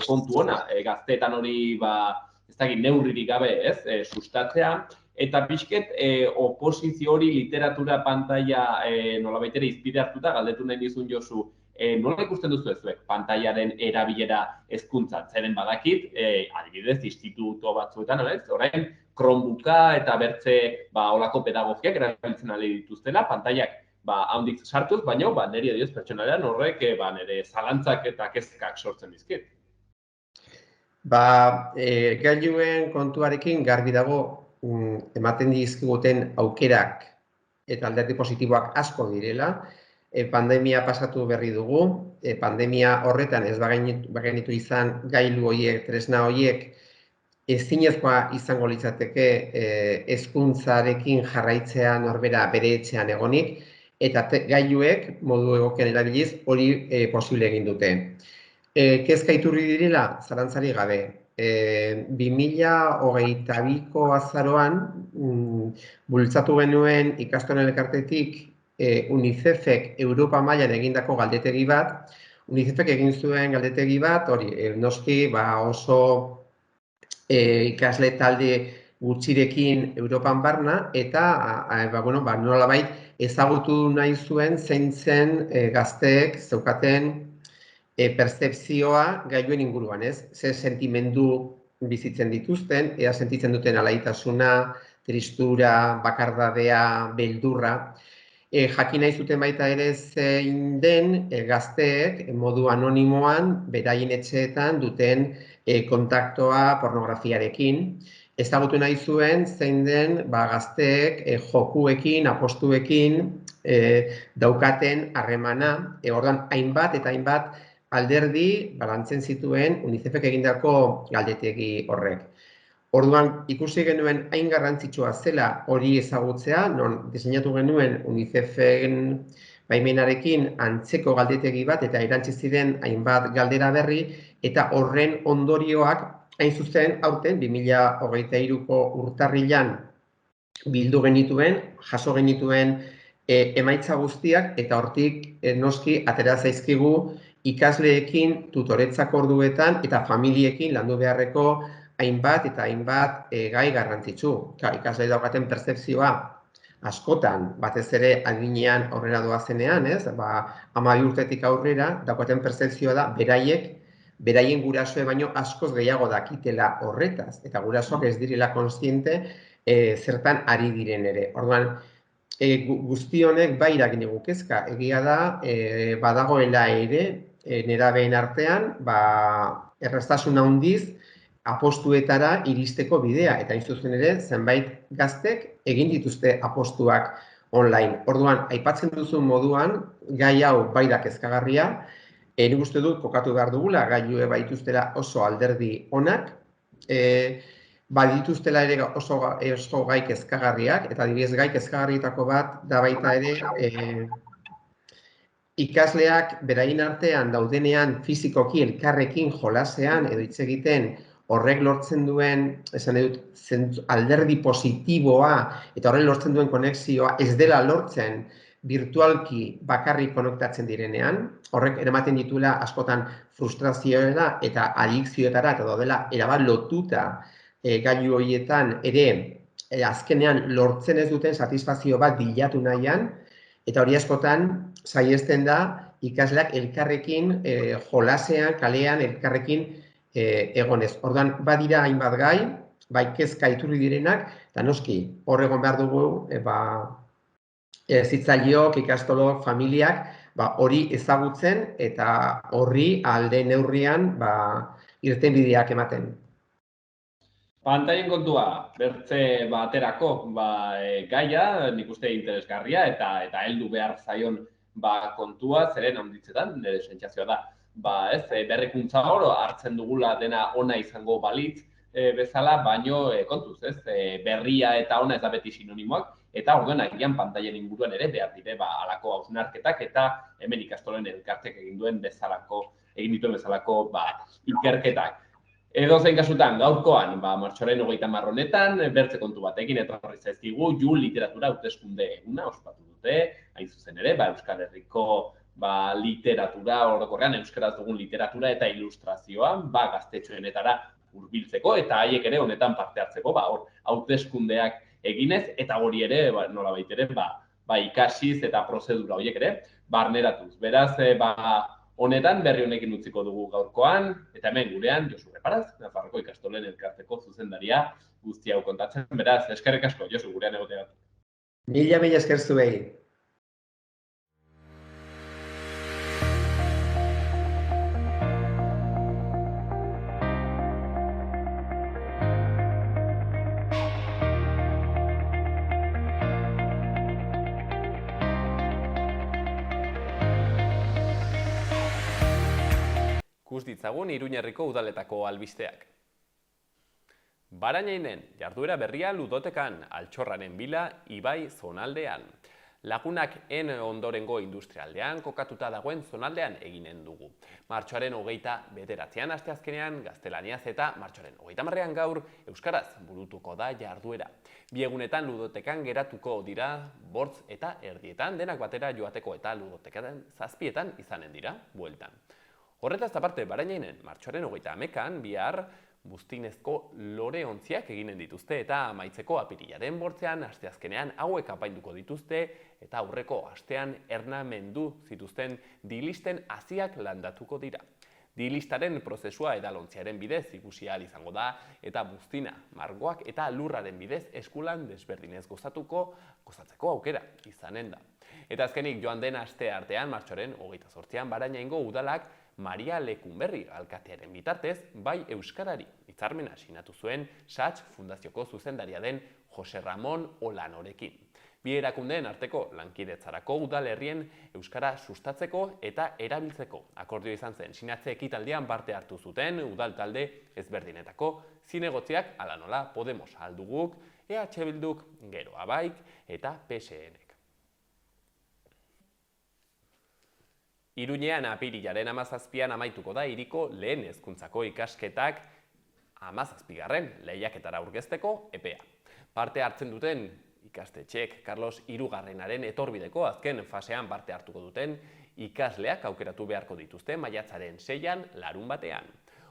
kontu ona, gazteetan hori, ez dakit, neurririk gabe, sustatzea, eta pixket oposizio hori literatura pantaila nolabait ere izpide hartuta, galdetu nahi dizun Josu, nola ikusten duzu zuek pantailaren erabilera hezkuntzan? Zeren badakit, adibidez, instituto batzuetan, orain Chromebooka eta bertze olako pedagogiak erabiltzen ari dituztela, pantailak handik sartuz, baina niri adioz pertsonalean horrek nire zalantzak eta kezkak sortzen dizkit. Gailuen kontuarekin garbi dago ematen dizkiguten aukerak eta alderdi positiboak asko direla. Pandemia pasatu berri dugu, pandemia horretan ez bagenitu izan gailu horiek, tresna horiek, ezinezkoa izango litzateke hezkuntzarekin jarraitzea norbera bere etxean egonik, eta gailuek modu egokian erabiliz hori posible egin dute. Kezka iturri direla, zalantzari gabe. 2022ko azaroan bultzatu genuen ikastolen elkartetik UNICEFek Europa mailan egindako galdetegi bat. UNICEFek egin zuen galdetegi bat, hori noski oso ikasle talde gutxirekin Europan barna, eta nolabait ezagutu nahi zuen zein zen gazteek zeukaten pertzepzioa gailuen inguruan, ze sentimendu bizitzen dituzten, ea sentitzen duten alaitasuna, tristura, bakardadea, beldurra. Jakin nahi zuten baita ere zein den gazteek modu anonimoan beraien etxeetan duten kontaktoa pornografiarekin. Ezagutu nahi zuen zein den gazteek jokuekin, apostuekin daukaten harremana. Orduan hainbat eta hainbat alderdi balantzen zituen UNICEFek egindako galdetegi horrek. Orduan, ikusi genuen hain garrantzitsua zela hori ezagutzea, non diseinatu genuen UNICEFen baimenarekin antzeko galdetegi bat eta erantzi ziren hainbat galdera berri, eta horren ondorioak hain zuzen aurten 2023ko urtarrilan bildu genituen, jaso genituen emaitza guztiak, eta hortik noski atera zaizkigu ikasleekin tutoretzak orduetan eta familiekin landu beharreko hainbat eta hainbat gai garrantzitsu. Ikasle daukaten pertzepzioa askotan, batez ere adinean aurrera doazenean, 12 urtetik aurrera, daukaten pertzepzioa da beraien gurasoe baino askoz gehiago dakitela horretaz, eta gurasoak ez direla kontziente zertan ari diren ere. Orduan, guzti honek bai eragin digu kezka, egia da badagoela ere nerabeen artean erraztasun handiz apostuetara iristeko bidea, eta hain zuzen ere zenbait gaztek egin dituzte apostuak online. Orduan, aipatzen duzun moduan, gai hau bai da kezkagarria, nik uste dut kokatu behar dugula, gailue baituztela oso alderdi onak, badituztela ere oso gai kezkagarriak, eta adibidez gai kezkagarrietako bat da baita ere ikasleak beraien artean daudenean fizikoki elkarrekin jolasean edo hitz egiten horrek lortzen duen, esan dut, alderdi positiboa eta horrek lortzen duen konexioa ez dela lortzen virtualki bakarrik konektatzen direnean, horrek eramaten dituela askotan frustrazioera eta adikzioetara eta daudela erabat lotuta gailu horietan ere azkenean lortzen ez duten satisfazio bat bilatu nahian, eta hori askotan saihesten da ikasleak elkarrekin jolasean, kalean, elkarrekin egonez. Orduan, badira hainbat gai, bai kezka iturri direnak, eta noski, hor egon behar dugu, zitzaileok, ikastolok, familiak, hori ezagutzen eta horri alde neurrian irtenbideak ematen. Pantailen kontua, bertze baterako gaia, nik uste interesgarria eta heldu behar zaion kontua, zeren handitzetan, nire sentsazioa da. Berrikuntza oro hartzen dugula dena ona izango balitz bezala, baino kontuz, berria eta ona ez da beti sinonimoak, eta orduan agian pantailen inguruan ere behar dire halako hausnarketak eta hemen ikastolen elkartek egin dituen bezalako ikerketak. Edozein kasutan, gaurkoan, martxoaren 30 honetan, bertze kontu batekin etorri zaizkigu, Jul literatura hauteskunde eguna ospatu dute, hain zuzen ere, Euskal Herriko literatura orokorrean, euskaraz dugun literatura eta ilustrazioa, gaztetxoenetara hurbiltzeko eta haiek ere honetan parte hartzeko, hauteskundeak eginez eta hori ere, nolabait ere, ikasiz eta prozedura horiek ere, barneratuz. Beraz, honetan berri honekin utziko dugu gaurkoan, eta hemen gurean, Josu Reparaz, Nafarroko ikastolen elkarteko zuzendaria guzti hau kontatzen. Beraz, eskerrik asko, Josu, gurean egoteagatik. Mila esker zuei. Ikus ditzagun Iruñerriko udaletako albisteak. Barainainen jarduera berria ludotekan, Altxorraren bila, Ibai zonaldean. Lagunak ondorengo industrialdean kokatuta dagoen zonaldean eginen dugu. Martxoaren 29an asteazkenean gaztelaniaz eta martxoaren 30an gaur euskaraz burutuko da jarduera. Bi egunetan ludotekan geratuko dira bortz eta erdietan, denak batera joateko eta ludotekan 7etan izanen dira bueltan. Horretaz aparte, Barainainen martxoaren 30an bihar buztinezko loreontziak eginen dituzte eta amaitzeko apirilaren bortzean asteazkenean hauek apainduko dituzte eta aurreko astean ernamendu zituzten dilisten haziak landatuko dira. Dilistaren prozesua edalontziaren bidez ikusi ahal izango da eta buztina, margoak eta lurraren bidez eskulan desberdinez gozatzeko aukera izanen da. Eta azkenik joan den aste artean, martxoaren 28an Barainaingo udalak Maria Lekunberri alkatearen bitartez, bai euskarari hitzarmena sinatu zuen Sats Fundazioko zuzendaria den Jose Ramon Olanorekin. Bi erakundeen arteko lankidetzarako udalerrien euskara sustatzeko eta erabiltzeko akordio izan zen sinatze ekitaldian parte hartu zuten udal talde ezberdinetako zinegotziak hala nola Podemos Alduguk, EH Bilduk, Gero Abaik eta PSNek. Iruñean apirilaren 17an amaituko da hiriko lehen hezkuntzako ikasketak 17. lehiaketara aurkezteko epea. Parte hartzen duten ikastetxeek Carlos Hirugarrenaren etorbideko azken fasean parte hartuko duten ikasleak aukeratu beharko dituzte maiatzaren 6an larunbatean.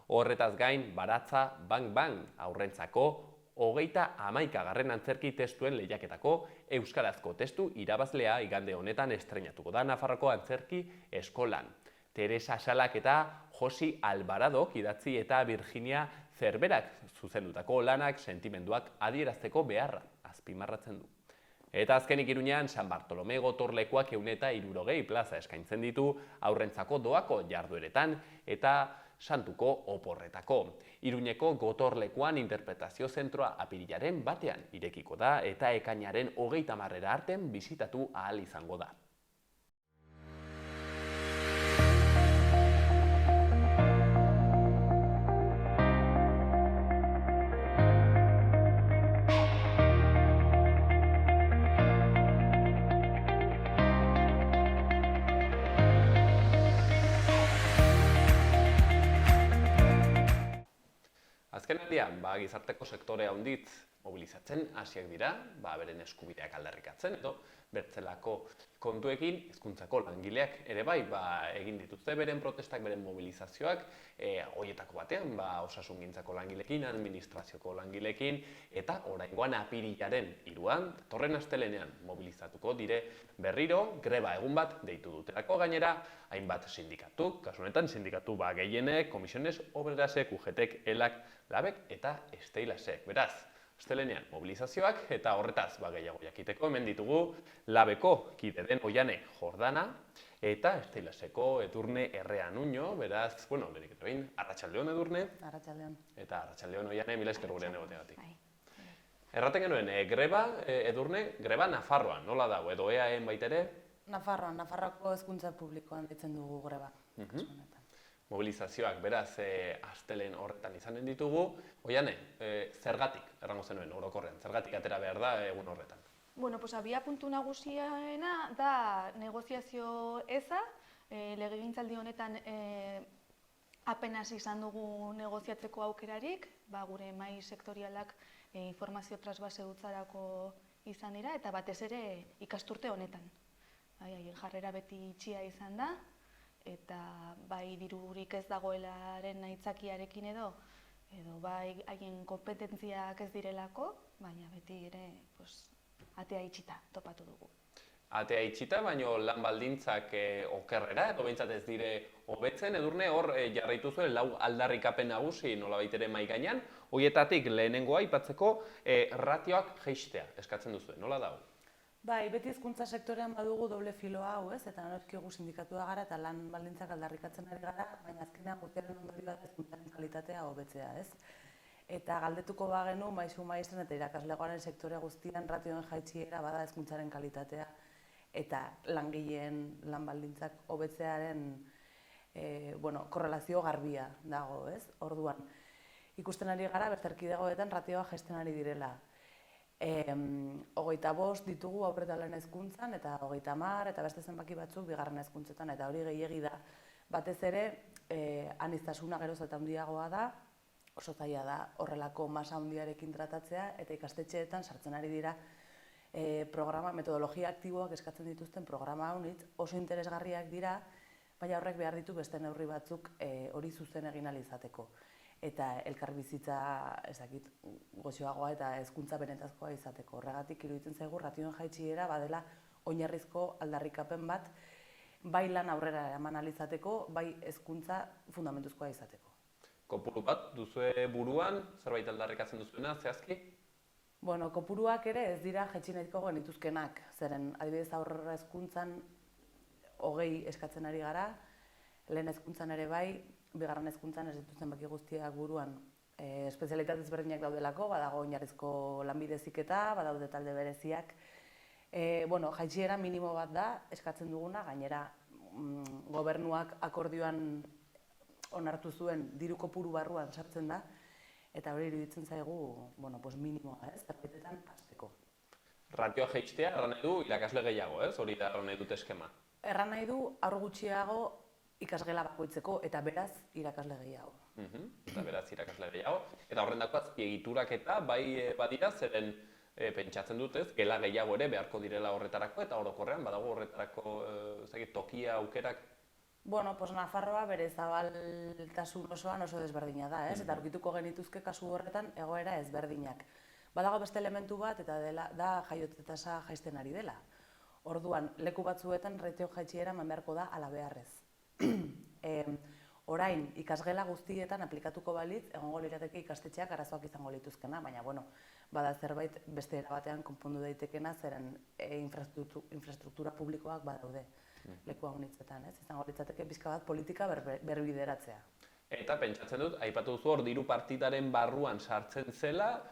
Horretaz gain, Baratza Bang Bang aurrentzako 31. antzerki testuen lehiaketako euskarazko testu irabazlea igande honetan estreinatuko da Nafarroko antzerki eskolan. Teresa Salak eta Josi Albaradok idatzi eta Virginia Zerberak zuzendutako lanak sentimenduak adierazteko beharra azpimarratzen du. Eta azkenik Iruñean San Bartolome gotorlekuak 160 plaza eskaintzen ditu aurrentzako doako jardueretan eta Santuko oporretako. Iruñeko gotorlekuan interpretazio zentroa apirilaren 1ean irekiko da eta ekainaren 30 artean bisitatu ahal izango da. Azkenaldian, gizarteko sektore handitz mobilizatzen hasiak dira, beren eskubideak aldarrikatzen edo bertzelako kontuekin hezkuntzako langileak ere bai egin dituzte beren protestak, beren mobilizazioak, horietako batean osasungintzako langilekin, administrazioko langilekin eta oraingoan apirilaren 3an, datorren astelehenean mobilizatuko dire berriro greba egun bat deitu dutelako gainera hainbat sindikatu, kasu honetan sindikatu gehienek, Comisiones Obrerasek, UGTek, ELAK, Labek eta Steilasek. Beraz, astelehenean mobilizazioak eta horretaz gehiago jakiteko hemen ditugu Labeko kide den Oiane Jordana eta Steilaseko Edurne Errea Nuño, beraz, berik eta behin, Arratsaldeon Edurne. Arratsaldeon. Eta Arratsaldeon Oiane, mila esker gurean egoteagatik. Erraten genuen, greba, Edurne, greba Nafarroan, nola dago, edo EAen baitere? Nafarroan, Nafarroako hezkuntza publikoan deitzen dugu greba. Mobilizazioak, beraz, astelehen horretan izanen ditugu. Oiane, zergatik, errango zenuen, orokorrean, zergatik atera behar da egun horretan? Abia puntu nagusiena da negoziazio eza, legegintzaldi honetan apenas izan dugu negoziatzeko aukerarik, gure mahai sektorialak informazio trasbase hutsarako izan dira, eta batez ere ikasturte honetan. Haien jarrera beti itxia izan da, eta bai dirurik ez dagoelaren aitzakiarekin edo bai haien kompetentziak ez direlako, baina beti ere atea itxita topatu dugu. Atea itxita, baina lan baldintzak okerrera, edo behintzat ez dire hobetzen, Edurne, hor jarraitu zuen lau aldarrikapen nagusi nolabait ere mahai gainean, horietatik lehenengoa aipatzeko ratioak jaistea eskatzen duzue, nola dago? Bai, beti hezkuntza sektorean badugu doble filoa hau, ez? Eta noskigu sindikatua gara eta lan baldintzak aldarrikatzen ari gara, baina azkenean guztiaren ondorioa da hezkuntzaren kalitatea hobetzea, ez? Eta galdetuko bagenu maisu maistren eta irakaslegoaren sektore guztian ratioen jaitsiera bada hezkuntzaren kalitatea eta langileen lan baldintzak hobetzearen korrelazio garbia dago, ez? Orduan, ikusten ari gara beste erkidegoetan ratioa jaisten ari direla. 25 ditugu aurre eta lehen hezkuntzan eta 30 eta beste zenbaki batzuk bigarren hezkuntzetan, eta hori gehiegi da. Batez ere, aniztasuna geroz eta handiagoa da, oso zaila da horrelako masa handiarekin tratatzea, eta ikastetxeetan sartzen ari dira programa, metodologia aktiboak eskatzen dituzten programa honitz, oso interesgarriak dira, baina horrek behar ditu beste neurri batzuk hori zuzen egin ahal izateko. Eta elkarbizitza goxoagoa eta hezkuntza benetazkoa izateko. Horregatik iruditzen zaigu ratioen jaitsiera badela oinarrizko aldarrikapen bat, bai lan aurrera eman ahal izateko, bai hezkuntza fundamentuzkoa izateko. Kopuru bat duzue buruan, zerbait aldarrikatzen duzuena, zehazki? Bueno, kopuruak ere ez dira jaitsi nahiko genituzkenak, zeren adibidez aurrera hezkuntzan 20 eskatzen ari gara, lehen hezkuntzan ere bai, bigarren hezkuntzan ez dituzten baki guztiak buruan espezialitate ezberdinak daudelako, badago oinarrizko lanbide heziketa, badaude talde bereziak. Jaitsiera minimo bat da eskatzen duguna, gainera gobernuak akordioan onartu zuen diru kopuru barruan sartzen da, eta hori iruditzen zaigu minimoa, zerbaitetan hasteko. Ratioa jaistea erran nahi du irakasle gehiago, ez? Hori da erran nahi dut eskema. Erran nahi du haur gutxiago ikasgela bakoitzeko eta beraz irakasle gehiago. Eta beraz irakasle gehiago. Eta horren dako azpiegiturak eta bai badira, zeren pentsatzen dut ez, gela gehiago ere beharko direla horretarako, eta orokorrean badago horretarako tokia aukerak. Nafarroa bere zabaltasun osoan oso desberdina da, ez? Eta aurkituko genituzke kasu horretan egoera ezberdinak. Badago beste elementu bat eta da jaiotze tasa jaisten ari dela. Orduan, leku batzuetan ratio jaitsiera eman beharko da ala beharrez. Orain, ikasgela guztietan aplikatuko balitz, egongo lirateke ikastetxeak arazoak izango lituzkena, baina bada zerbait beste era batean konpondu daitekena, zeren infrastruktura publikoak badaude leku honitzetan, ez? Izango litzateke pixka bat politika berbideratzea. Eta pentsatzen dut, aipatu duzu hor diru partidaren barruan sartzen zela,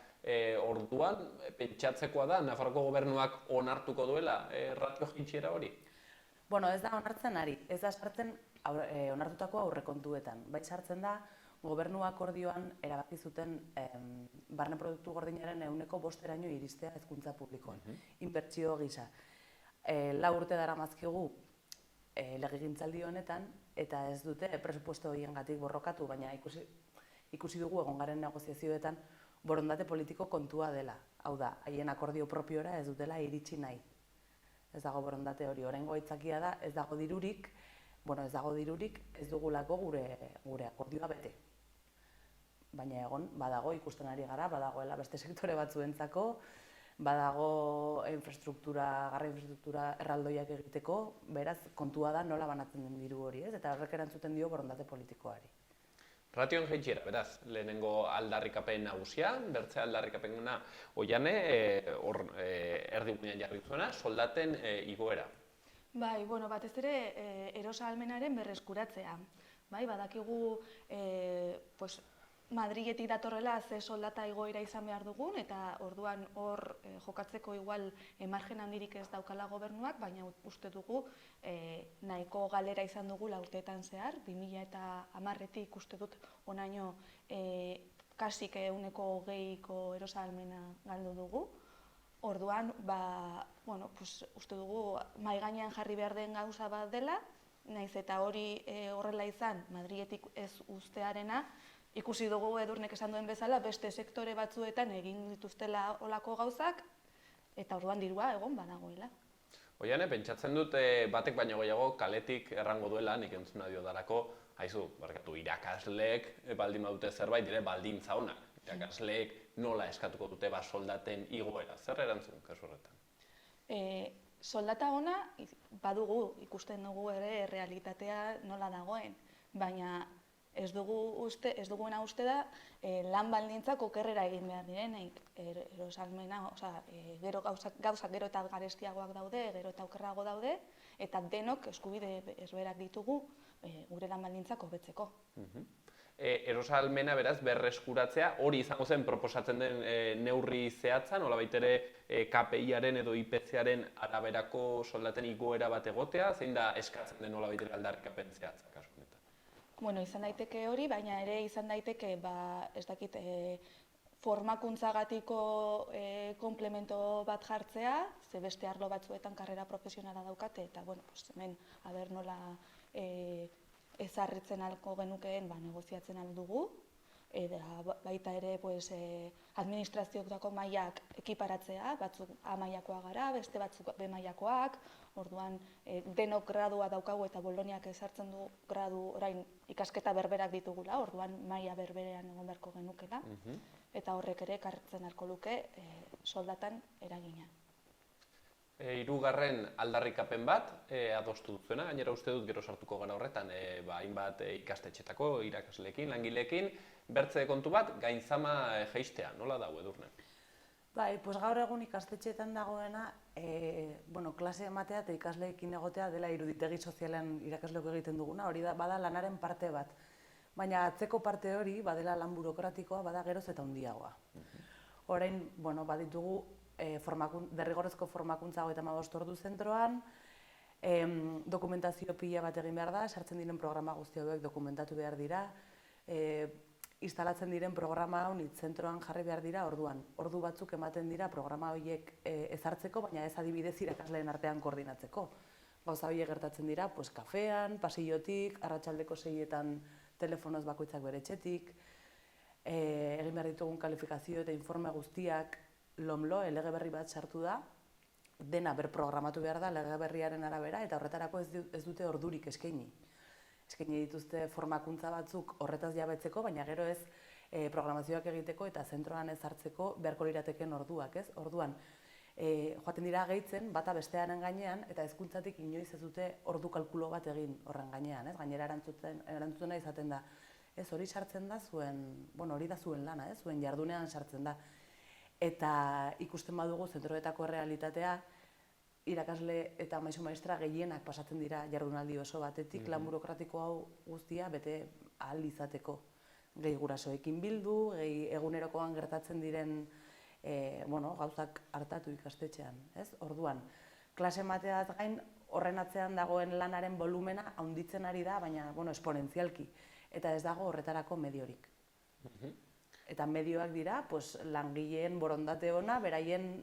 orduan pentsatzekoa da Nafarroko gobernuak onartuko duela ratio jaitsiera hori? Ez da onartzen ari, ez da sartzen onartutako aurrekontuetan. Bai sartzen da, gobernu akordioan erabaki zuten barne produktu gordinaren 5% iristea hezkuntza publikoan, inbertsio gisa. 4 urte daramazkigu legegintzaldi honetan, eta ez dute presupuesto horiengatik borrokatu, baina ikusi dugu egon garen negoziazioetan borondate politiko kontua dela. Hau da, haien akordio propiora ez dutela iritsi nahi. Ez dago borondate hori, oraingo aitzakia da, ez dago dirurik, ez dugulako gure akordioa bete. Baina egon, badago ikusten ari gara, badagoela beste sektore batzuentzako, badago garra infrastruktura erraldoiak egiteko, beraz, kontua da nola banatzen den diru hori, ez? Eta horrek erantzuten dio borondate politikoari. Ratioen jaitsiera, beraz, lehenengo aldarrikapen nagusia, bertzea aldarrikapena Oiane, erdigunean jarri zuena, soldaten igoera. Bai, batez ere erosa ahalmenaren berreskuratzea. Bai, badakigu Madriletik datorrela ze soldata igoera izan behar dugun, eta orduan hor jokatzeko igual margen handirik ez daukala gobernuak, baina uste dugu nahiko galera izan dugula urteetan zehar, 2010etik uste dut onaino kasik 20%ko erosa ahalmena galdu dugu. Orduan, uste dugu mahai gainean jarri behar den gauza bat dela, naiz eta hori horrela izan, Madriletik ez uztearena, ikusi dugu Edurnek esan duen bezala, beste sektore batzuetan egin dituztela olako gauzak, eta orduan dirua egon badagoela. Oiane, pentsatzen dut batek baino gehiago kaletik errango duela, nik entzuna diodarako, haizu, barkatu, irakasleek baldin badute zerbait dire baldintza onak. Irakasleek nola eskatuko dute soldaten igoera, zer erantzun kasu horretan? Soldata ona badugu, ikusten dugu ere realitatea nola dagoen, baina ez duguna uste da lan baldintzak okerrera egin behar direnik. Erosalmena, gero gauzak gero eta garestiagoak daude, gero eta okerrago daude, eta denok eskubide ezberak ditugu gure lan baldintzak hobetzeko. Erosalmena beraz berreskuratzea hori izango zen proposatzen den neurri zehatza, nolabait ere KPI-aren edo IPC-aren araberako soldaten igoera bat egotea, zein da eskatzen den nolabait ere aldarrikapen zehatza kasu honetan? Bueno, izan daiteke hori, baina ere izan daiteke, ez dakit, formakuntzagatiko komplemento bat jartzea, ze beste arlo batzuetan karrera profesionala daukate, eta hemen aber nola ezarritzen alko genukeen negoziatzen aldugu, baita ere administrazioetako mailak ekiparatzea, batzuk A mailakoak gara, beste batzuk B mailakoak, orduan denok gradua daukagu eta Boloniak ezartzen du gradu orain ikasketa berberak ditugula, orduan maila berberean egon beharko genukela, eta horrek ere ekartzen alko luke soldatan eragina. Hirugarren aldarrikapen bat adostu duzuena, gainera uste dut gero sartuko gara horretan, hainbat ikastetxetako, irakasleekin, langileekin, bertze kontu bat, gainzama jeistea, nola dago Edurne? Gaur egun ikastetxeetan dagoena, klase ematea eta ikasleekin egotea dela iruditegi sozialean irakasleok egiten duguna, hori bada lanaren parte bat. Baina atzeko parte hori, badela lan burokratikoa, bada geroz eta handiagoa. Orain, baditugu derrigorrezko formakuntza 35 ordu zentroan, dokumentazio pila bat egin behar da, sartzen diren programa guzti hauek dokumentatu behar dira, instalatzen diren programa honit zentroan jarri behar dira orduan. Ordu batzuk ematen dira programa horiek ezartzeko, baina ez adibidez irakasleen artean koordinatzeko. Gauza horiek gertatzen dira, kafean, pasillotik, arratsaldeko 6etan telefonoz bakoitzak bere etxetik, egin behar ditugun kalifikazio eta informe guztiak LOMLO, lege berri bat sartu da, dena berprogramatu behar da lege berriaren arabera, eta horretarako ez dute ordurik eskaini. Eskaini dituzte formakuntza batzuk horretaz jabetzeko, baina gero ez programazioak egiteko eta zentroan ez hartzeko beharko lirateken orduak, ez? Orduan, joaten dira gehitzen, bata bestearen gainean, eta hezkuntzatik inoiz ez dute ordu kalkulo bat egin horren gainean, ez? Gainera erantzutena izaten da, ez hori sartzen da zuen, hori da zuen lana, ez? Zuen jardunean sartzen da. Eta ikusten badugu zentroetako realitatea, irakasle eta maisu maestra gehienak pasatzen dira jardunaldi oso batetik, lan burokratiko hau guztia bete ahal izateko. Gehi gurasoekin bildu, gehi egunerokoan gertatzen diren gauzak hartatu ikastetxean. Orduan, klase mateaz gain horren atzean dagoen lanaren volumena handitzen ari da, baina esponentzialki, eta ez dago horretarako mediorik. Eta medioak dira, langileen borondate ona, beraien,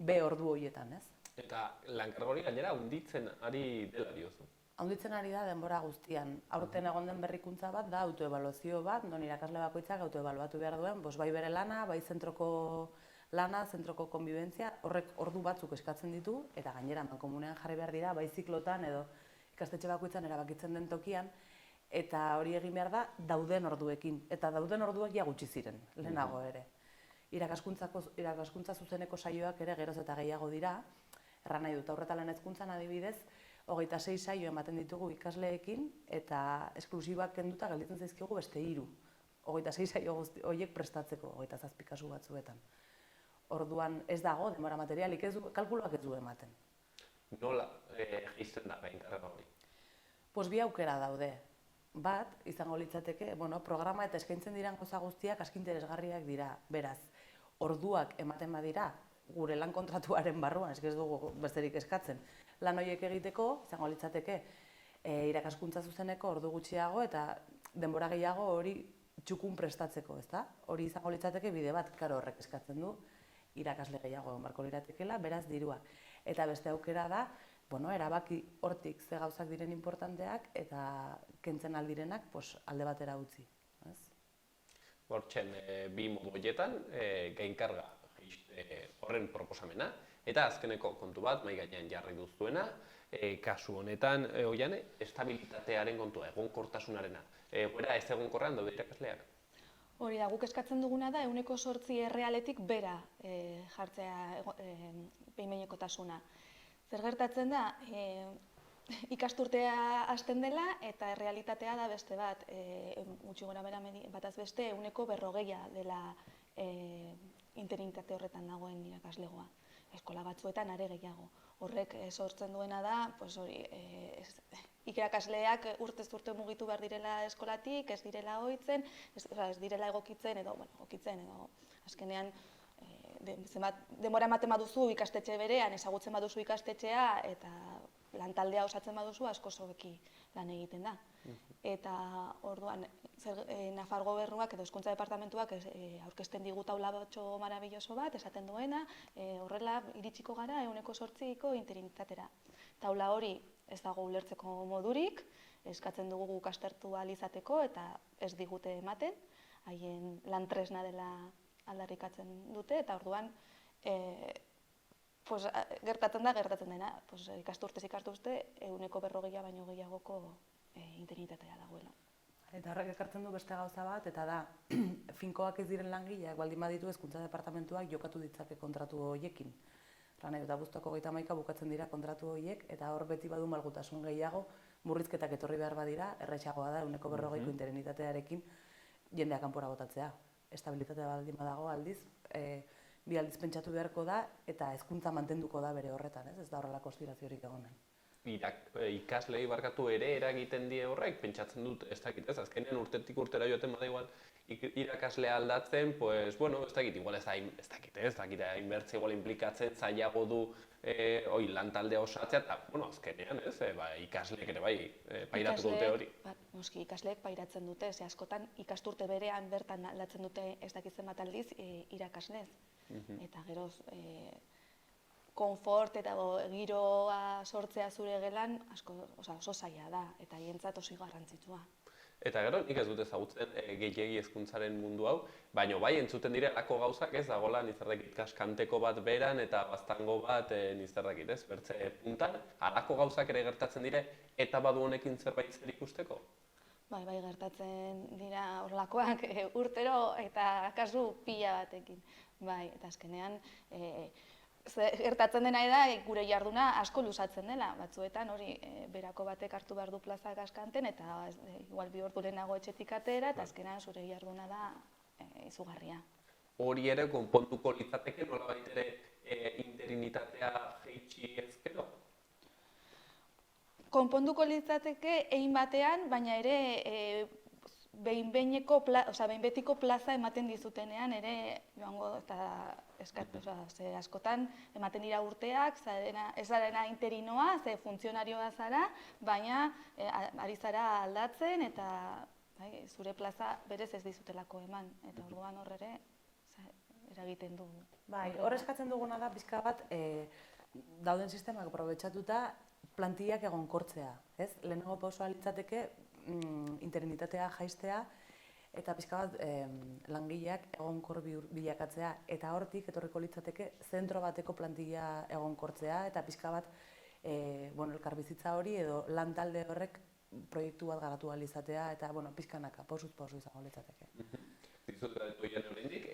B ordu horietan, ez? Eta lankarga hori gainera handitzen ari dela diozu? Handitzen ari da denbora guztian. Aurten egon den berrikuntza bat da autoebaluazio bat, non irakasle bakoitzak autoebaluatu behar duen, bai bere lana, bai zentroko lana, zentroko konbibentzia, horrek ordu batzuk eskatzen ditu, eta gainera mankomunean jarri behar dira, bai ziklotan edo ikastetxe bakoitzan erabakitzen den tokian, eta hori egin behar da dauden orduekin, eta dauden orduak ja gutxi ziren, lehenago ere. Irakaskuntza zuzeneko saioak ere geroz eta gehiago dira, erran nahi dut aurreta lan hezkuntzan adibidez, 26 saio ematen ditugu ikasleekin, eta esklusibak kenduta gelditzen zaizkigu beste 3. 26 saio horiek prestatzeko, 27 kasu batzuetan. Orduan ez dago, denbora materialik, kalkuloak ez du ematen. Nola jaisten da gainkarga hori? Bi aukera daude. Bat, izango litzateke, programa eta eskaintzen diren gauza guztiak aski interesgarriak dira. Beraz, orduak ematen badira, gure lan kontratuaren barruan, ez dugu besterik eskatzen, lan horiek egiteko, izango litzateke, irakaskuntza zuzeneko ordu gutxiago eta denbora gehiago hori txukun prestatzeko, ezta? Hori izango litzateke bide bat, karo horrek eskatzen du, irakasle gehiago egon beharko liratekeela, beraz dirua. Eta beste aukera da, erabaki hortik ze gauzak diren importanteak eta kentzen aldirenak alde batera utzi. Hortzen, bi modu horietan, gainkarga horren proposamena, eta azkeneko kontu bat, mahai gainean jarri duzuena, kasu honetan, Oiane, estabilitatearen kontua, egonkortasunarena. Goera ez egonkorrean daude irakasleak? Hori da, guk eskatzen duguna da, 8% errealetik bera jartzea behin-behinekotasuna. Zer gertatzen da, ikasturtea hasten dela eta errealitatea da beste bat, gutxi gora bera bataz beste, 40% dela interinitate horretan dagoen irakaslegoa. Eskola batzuetan are gehiago. Horrek sortzen duena da, irakasleak urtez urte mugitu behar direla eskolatik, ez direla ohitzen, ez direla egokitzen edo azkenean denbora ematen baduzu ikastetxe berean, ezagutzen baduzu ikastetxea eta lantaldea osatzen baduzu asko hobeki lan egiten da. Eta orduan Nafar gobernuak edo Hezkuntza Departamentuak aurkezten digu taula batxo marabilloso bat, esaten duena, horrela iritsiko gara 8%ko interinitatera. Taula hori ez dago ulertzeko modurik, eskatzen dugu guk aztertu ahal izateko eta ez digute ematen, haien lan tresna dela aldarrikatzen dute, eta orduan gertatzen dena, ikasturtez 40% baino gehiagoko interinitatea dagoela. Eta horrek ekartzen du beste gauza bat, eta da, finkoak ez diren langileak baldin baditu Hezkuntza Departamentuak jokatu ditzake kontratu horiekin. Eta abuztuako 31 bukatzen dira kontratu horiek, eta hor beti badu malgutasun gehiago, murrizketak etorri behar badira, erretxagoa da 40%ko interinitatearekin jendeak kanpora botatzea. Estabilitatea baldin badago aldiz, bi aldiz pentsatu beharko da, eta hezkuntza mantenduko da bere horretan, ez da horrelako ostilaziorik egonen. Ikaslei barkatu ere eragiten die horrek, pentsatzen dut, ez dakit ez, azkenean urtetik urtera joaten bada igual irakaslea aldatzen, ez dakit, igual ez dakit, hainbertze igual implikatzen, zailago du lantaldea osatzea, eta, azkenean ez, ikasleek ere bai, pairatuko dute hori. Noski, ikasleek pairatzen dute, ze askotan ikasturte berean bertan aldatzen dute ez dakitzen bat aldiz irakaslez. Eta geroz, konfort eta giroa sortzea zure gelan oso zaila da, eta haientzat oso garrantzitsua. Eta gero, nik ez dut ezagutzen gehiegi hezkuntzaren mundu hau, baina bai entzuten dire alako gauzak ez dagoela nizerdakit kaskanteko bat beran eta baztango bat nizerdakit ez, bertze puntan, alako gauzak ere gertatzen dire eta badu honekin zerbait zer ikusteko? Bai, gertatzen dira horlakoak urtero eta kasu pila batekin. Bai, eta azkenean gertatzen dena da gure jarduna asko luzatzen dela. Batzuetan hori berako batek hartu behar du plaza kaskanten eta igual 2 ordu lehenago etxetik atera eta azkenean zure jarduna da izugarria. Hori ere konponduko litzateke nolabait ere interinitatea jaitsi ezkero? Konponduko litzateke egin batean, baina ere behin betiko plaza ematen dizutenean ere joango eta ze askotan ematen dira urteak, ez zarena interinoa, ze funtzionarioa zara, baina ari zara aldatzen eta zure plaza berez ez dizutelako eman. Eta orduan hor ere eragiten du. Bai, hor eskatzen duguna da pixka bat dauden sistemak aprobetxatuta plantillak egonkortzea. Lehenago pausoa litzateke interinitatea jaistea eta pixka bat langileak egonkor bilakatzea eta hortik etorriko litzateke zentro bateko plantilla egonkortzea eta pixka bat elkarbizitza hori edo lantalde horrek proiektu bat garatu ahal izatea eta pixkanaka, pausuz pausu izango litzateke. Dizut Oiane oraindik,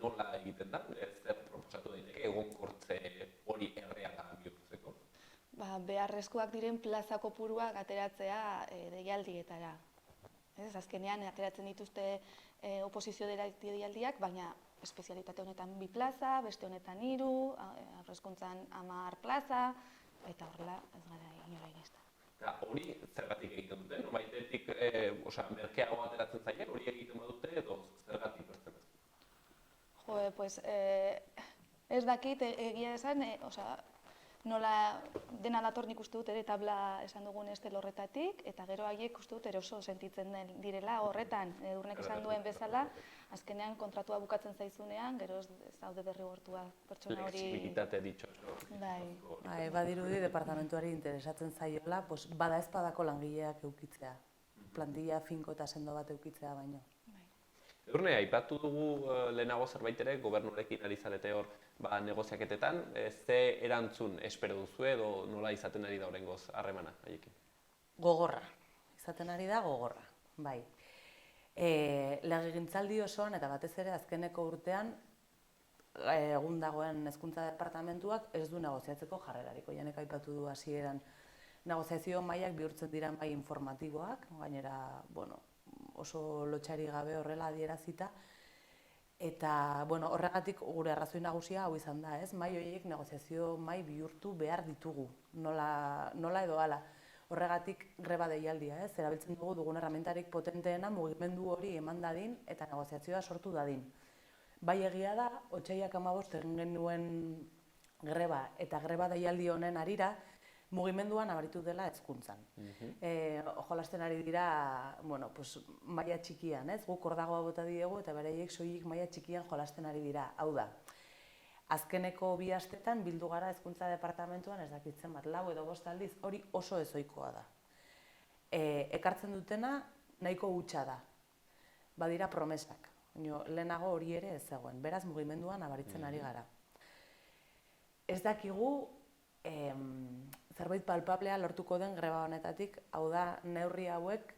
nola egiten da, zer proposatu daiteke egonkortze hori erreala bihurtzeko? Beharrezkoak diren plaza kopuruak ateratzea deialdietara. Azkenean ateratzen dituzte oposizio deialdiak, baina espezialitate honetan 2 plaza, beste honetan 3, haurreskuntzan 10 plaza, eta horrela ez gara inora iristen. Eta hori zergatik egiten dute? Nobaitetik merkeago ateratzen zaie, hori egiten badute edo zergatik bertzen ez? Ez dakit egia esan, nola dena dator nik uste dut ere tabla esan dugun estelo horretatik, eta gero haiek uste dut eroso sentitzen direla horretan, Edurnek esan duen bezala, azkenean kontratua bukatzen zaizunean, gero ez daude derrigortua pertsona hori... Flexibilitate ditxoso. Bai. Badirudi departamentuari interesatzen zaiola, bada ez badako langileak eukitzea. Plantilla finko eta sendo bat eukitzea baino. Edurne, aipatu dugu lehenago zerbait ere, gobernuarekin ari zarete hor negoziaketetan, ze erantzun espero duzu edo nola izaten ari da oraingoz harremana haiekin? Gogorra. Izaten ari da gogorra, bai. Legegintzaldi osoan eta batez ere azkeneko urtean egun dagoen hezkuntza departamentuak ez du negoziatzeko jarrerarik. Oianek aipatu du hasieran negoziazio mailak bihurtzen dira mai informatiboak, gainera, oso lotxari gabe horrela adierazita, eta horregatik gure arrazoi nagusia hau izan da, ez? Mai horiek negoziazio mai bihurtu behar ditugu, nola edo hala. Horregatik greba deialdia, ez? Erabiltzen dugun erramentarik potenteena mugimendu hori eman dadin eta negoziazioa sortu dadin. Bai egia da, otsailak 15 egin genuen greba eta greba deialdi honen harira, mugimenduan nabaritu dela hezkuntzan. Jolasten ari dira, maila txikian, ez? Guk ordagoa bota diegu eta beraiek soilik maila txikian jolasten ari dira. Hau da, azkeneko 2 astetan bildu gara hezkuntza departamentuan ez dakitzen bat, 4 edo 5 aldiz, hori oso ezohikoa da. Ekartzen dutena nahiko hutsa da. Badira promesak. Lehenago hori ere ez zegoen. Beraz mugimenduan nabaritzen ari gara. Ez dakigu zerbait palpablea lortuko den greba honetatik, hau da neurri hauek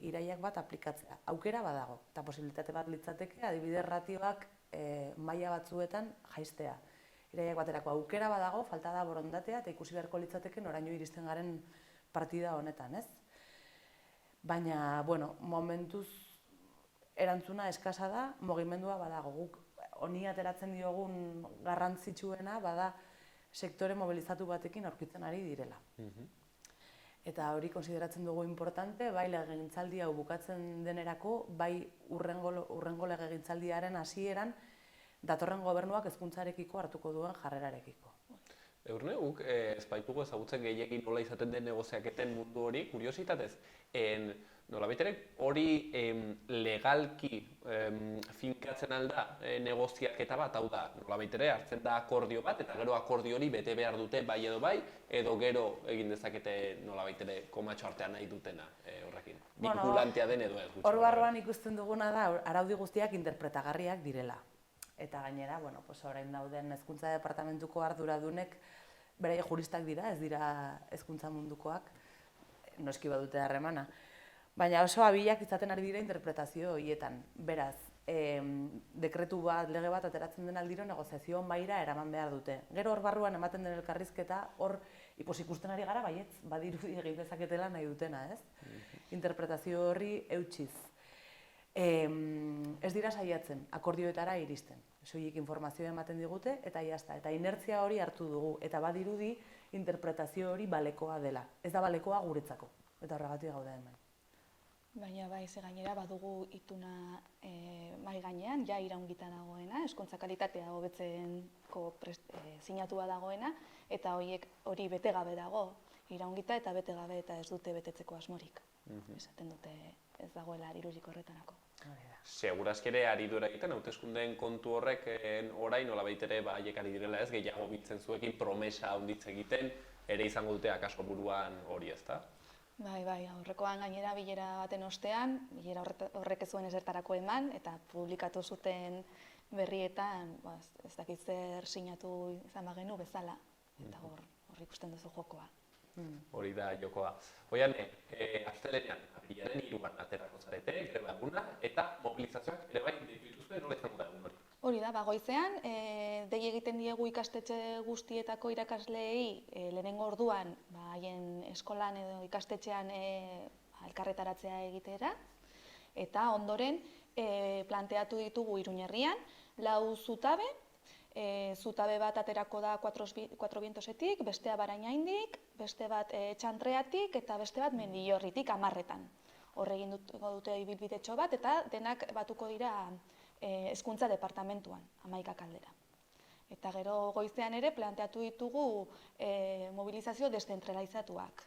irailak bat aplikatzea. Aukera badago, eta posibilitate bat litzateke, adibidez ratioak maila batzuetan jaistea. Irailak baterako aukera badago, falta da borondatea, eta ikusi beharko litzateke noraino iristen garen partida honetan, ez? Baina, momentuz erantzuna eskasa da, mugimendua badago. Guk honi ateratzen diogun garrantzitsuena bada sektore mobilizatu batekin aurkitzen ari direla. Eta hori konsideratzen dugu importante, bai legegintzaldi hau bukatzen denerako, bai urrengo legegintzaldiaren hasieran datorren gobernuak hezkuntzarekiko hartuko duen jarrerarekiko. Edurne, guk ez baitugu ezagutzen gehiegi nola izaten den negoziaketen mundu hori, kuriositatez, nolabait ere hori legalki finkatzen alda negoziaketa bat, hau da, nolabait ere hartzen da akordio bat, eta gero akordio hori bete behar dute bai, edo gero egin dezakete nolabait ere komatxo artean nahi dutena horrekin. Vinkulantea den edo ez. Hor barruan ikusten duguna da, araudi guztiak interpretagarriak direla. Eta gainera, orain dauden hezkuntza departamentuko arduradunek beraie juristak dira, ez dira hezkuntza mundukoak, noski badute harremana. Baina oso abilak izaten ari dira interpretazio horietan. Beraz, dekretu bat, lege bat ateratzen den aldiro negoziazio mahaira eraman behar dute. Gero hor barruan ematen den elkarrizketa, hor ikusten ari gara, baietz, badirudi egin dezaketela nahi dutena, ez? Interpretazio horri eutsiz. Ez dira saiatzen, akordioetara iristen. Soilik informazioa ematen digute eta jazta. Eta inertzia hori hartu dugu, eta badirudi interpretazio hori balekoa dela. Ez da balekoa guretzako, eta horregatik gaude hemen. Baina ze gainera badugu ituna mahai gainean, ja iraungita dagoena, hezkuntza kalitatea hobetzeko sinatua dagoena, eta hori bete gabe dago, iraungita eta bete gabe eta ez dute betetzeko asmorik. Esaten dute ez dagoela arirurik horretarako. Segurazki ere ari duela egiten, hauteskundeen kontu horrek orain nolabait ere haiek ari direla ez, gehiago biltzen zuekin promesa handitz egiten, ere izango dute akaso buruan hori, ezta? Bai, aurrekoan gainera bilera baten ostean, bilera horrek ez zuen ezertarako eman, eta publikatu zuten berrietan, ez dakit zer sinatu izan bagenu bezala, eta hor ikusten duzu jokoa. Hori da jokoa. Oian, astelehenean, apirilaren 3an aterako zarete, greba eguna, eta mobilizazioak ere bai dituzue, nola izango da egun hori? Hori da, goizean, dei egiten diegu ikastetxe guztietako irakasleei lehenengo orduan haien eskolan edo ikastetxean elkarretaratzea egitera, eta ondoren planteatu ditugu Iruñerrian 4 zutabe, zutabe bat aterako da Cuatro Vientosetik, bestea Barainaindik, beste bat Txantreatik eta beste bat Mendillorritik 10etan. Hor egin dute ibilbidetxo bat eta denak batuko dira hezkuntza departamentuan, 11 aldera. Eta gero goizean ere planteatu ditugu mobilizazio deszentralizatuak.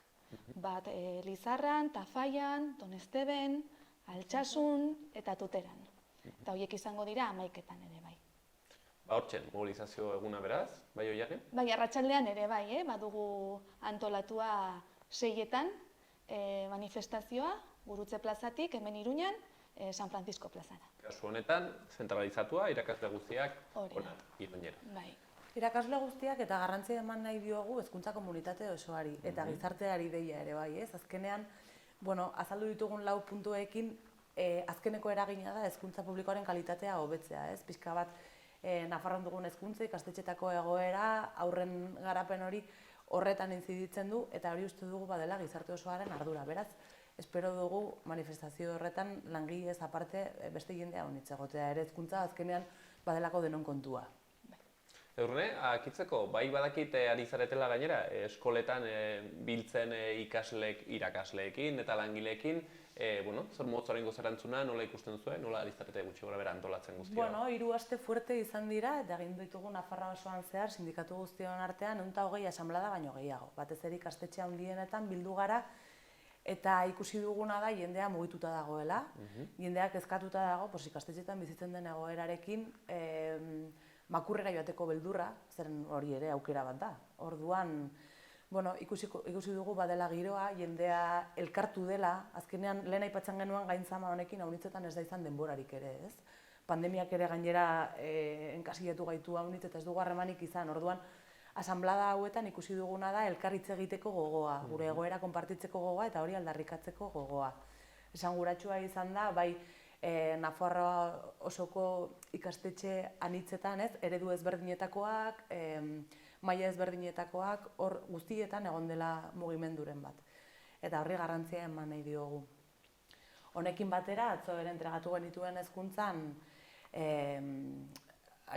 Bat Lizarran, Tafallan, Donesteben, Altsasun eta Tuteran. Eta horiek izango dira 11etan ere bai. Hortzen, mobilizazio eguna beraz, bai Oiane? Bai, arratsaldean ere bai, badugu antolatua 6etan manifestazioa, Gurutze plazatik, hemen Iruñan, San Francisco plazara. Kasu honetan, zentralizatua, irakasle guztiak hona, Iruñera. Bai. Irakasle guztiak eta garrantzia eman nahi diogu hezkuntza komunitate osoari eta gizarteari deia ere bai, ez? Azkenean, azaldu ditugun 4 puntuekin azkeneko eragina da hezkuntza publikoaren kalitatea hobetzea, ez? Pixka bat Nafarroan dugun hezkuntza, ikastetxetako egoera, aurren garapen hori horretan inziditzen du eta hori uste dugu badela gizarte osoaren ardura. Beraz, espero dugu manifestazio horretan langilez aparte beste jendea honitz egotea ere hezkuntza azkenean badelako denon kontua. Edurne, akitzeko, bai badakit ari zaretela gainera, eskoletan biltzen irakasleekin eta langileekin, zer motzorengo zerantzuna, nola ikusten zuen, nola ari zarete gutxi gora bera antolatzen guztia? 3 aste fuerte izan dira eta egin ditugu Nafarroa osoan zehar sindikatu guztion artean 120 asanblada baino gehiago. Batez ere ikastetxe handienetan bildu gara eta ikusi duguna da jendea mugituta dagoela, jendeak kezkatuta dago, ikastetxetan bizitzen den egoerarekin, makurrera joateko beldurra, zeren hori ere aukera bat da. Orduan, ikusi dugu badela giroa, jendea elkartu dela, azkenean lehen aipatzen genuen gainzama honekin haunitzetan ez da izan denborarik ere, ez? Pandemiak ere gainera enkasillatu gaitu haunitz eta ez dugu harremanik izan, orduan, asanblada hauetan ikusi duguna da elkarritz egiteko gogoa, gure egoera konpartitzeko gogoa eta hori aldarrikatzeko gogoa. Esanguratsua izan da, bai, Nafarroa osoko ikastetxe anitzetan, eredu ezberdinetakoak, maila ezberdinetakoak, hor guztietan egon dela mugimenduren bat. Eta horri garrantzia eman nahi diogu. Honekin batera, atzo ere entregatu genituen hezkuntzan,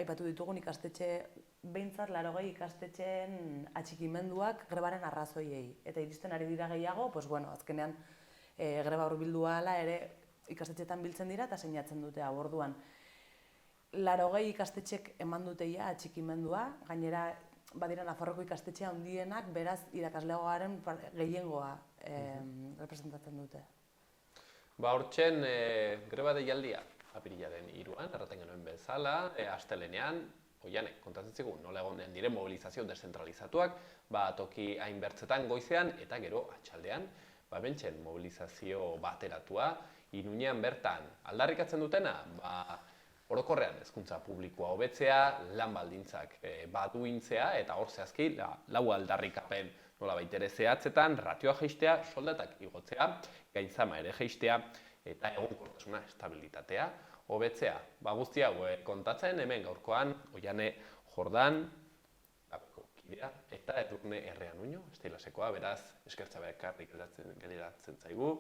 aipatu ditugun ikastetxe, behintzat 80 ikastetxeen atxikimenduak grebaren arrazoiei. Eta iristen ari dira gehiago, azkenean greba hurbildu ahala ere ikastetxeetan biltzen dira eta seinatzen dute orduan. 80 ikastetxek eman dute atxikimendua, gainera badira Nafarroko ikastetxe handienak, beraz irakaslegoaren gehiengoa representatzen dute. Hortzen, greba deialdia apirilaren 3an, erraten genuen bezala, astelenean, Oiane, kontatzen zigun, nola egonen diren mobilizazio deszentralizatuak, toki hainbertzetan goizean eta gero atxaldean, bentzen mobilizazio bateratua, Iruñean bertan aldarrikatzen dutena, orokorrean hezkuntza publikoa hobetzea, lan baldintzak baduintzea eta hor zehazki 4 aldarrikapen nolabait ere zehatzetan, ratioa jaistea, soldatak igotzea, gainzama ere jaistea eta egonkortasuna, estabilitatea hobetzea. Guzti hau kontatzen hemen gaurkoan Oiane Jordan, kidea, eta Edurne Erreanuño, estilasekoa, beraz, eskertza bekarrik geliratzen zaigu,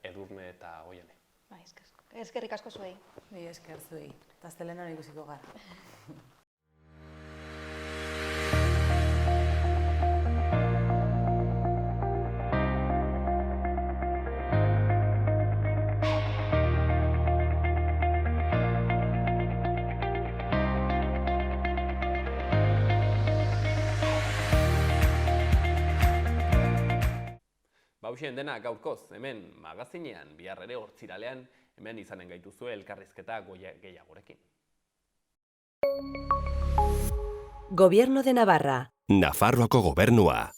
Edurne eta Oiane. Eskerrik asko zuei. Ni esker zuei, eta astelehenean ikusiko gara. Hauxen dena gaurkoz, hemen magazinean, bihar ere hortziralean, hemen izanen gaituzue elkarrizketa gehiagorekin. Gobierno de Navarra. Nafarroako gobernua.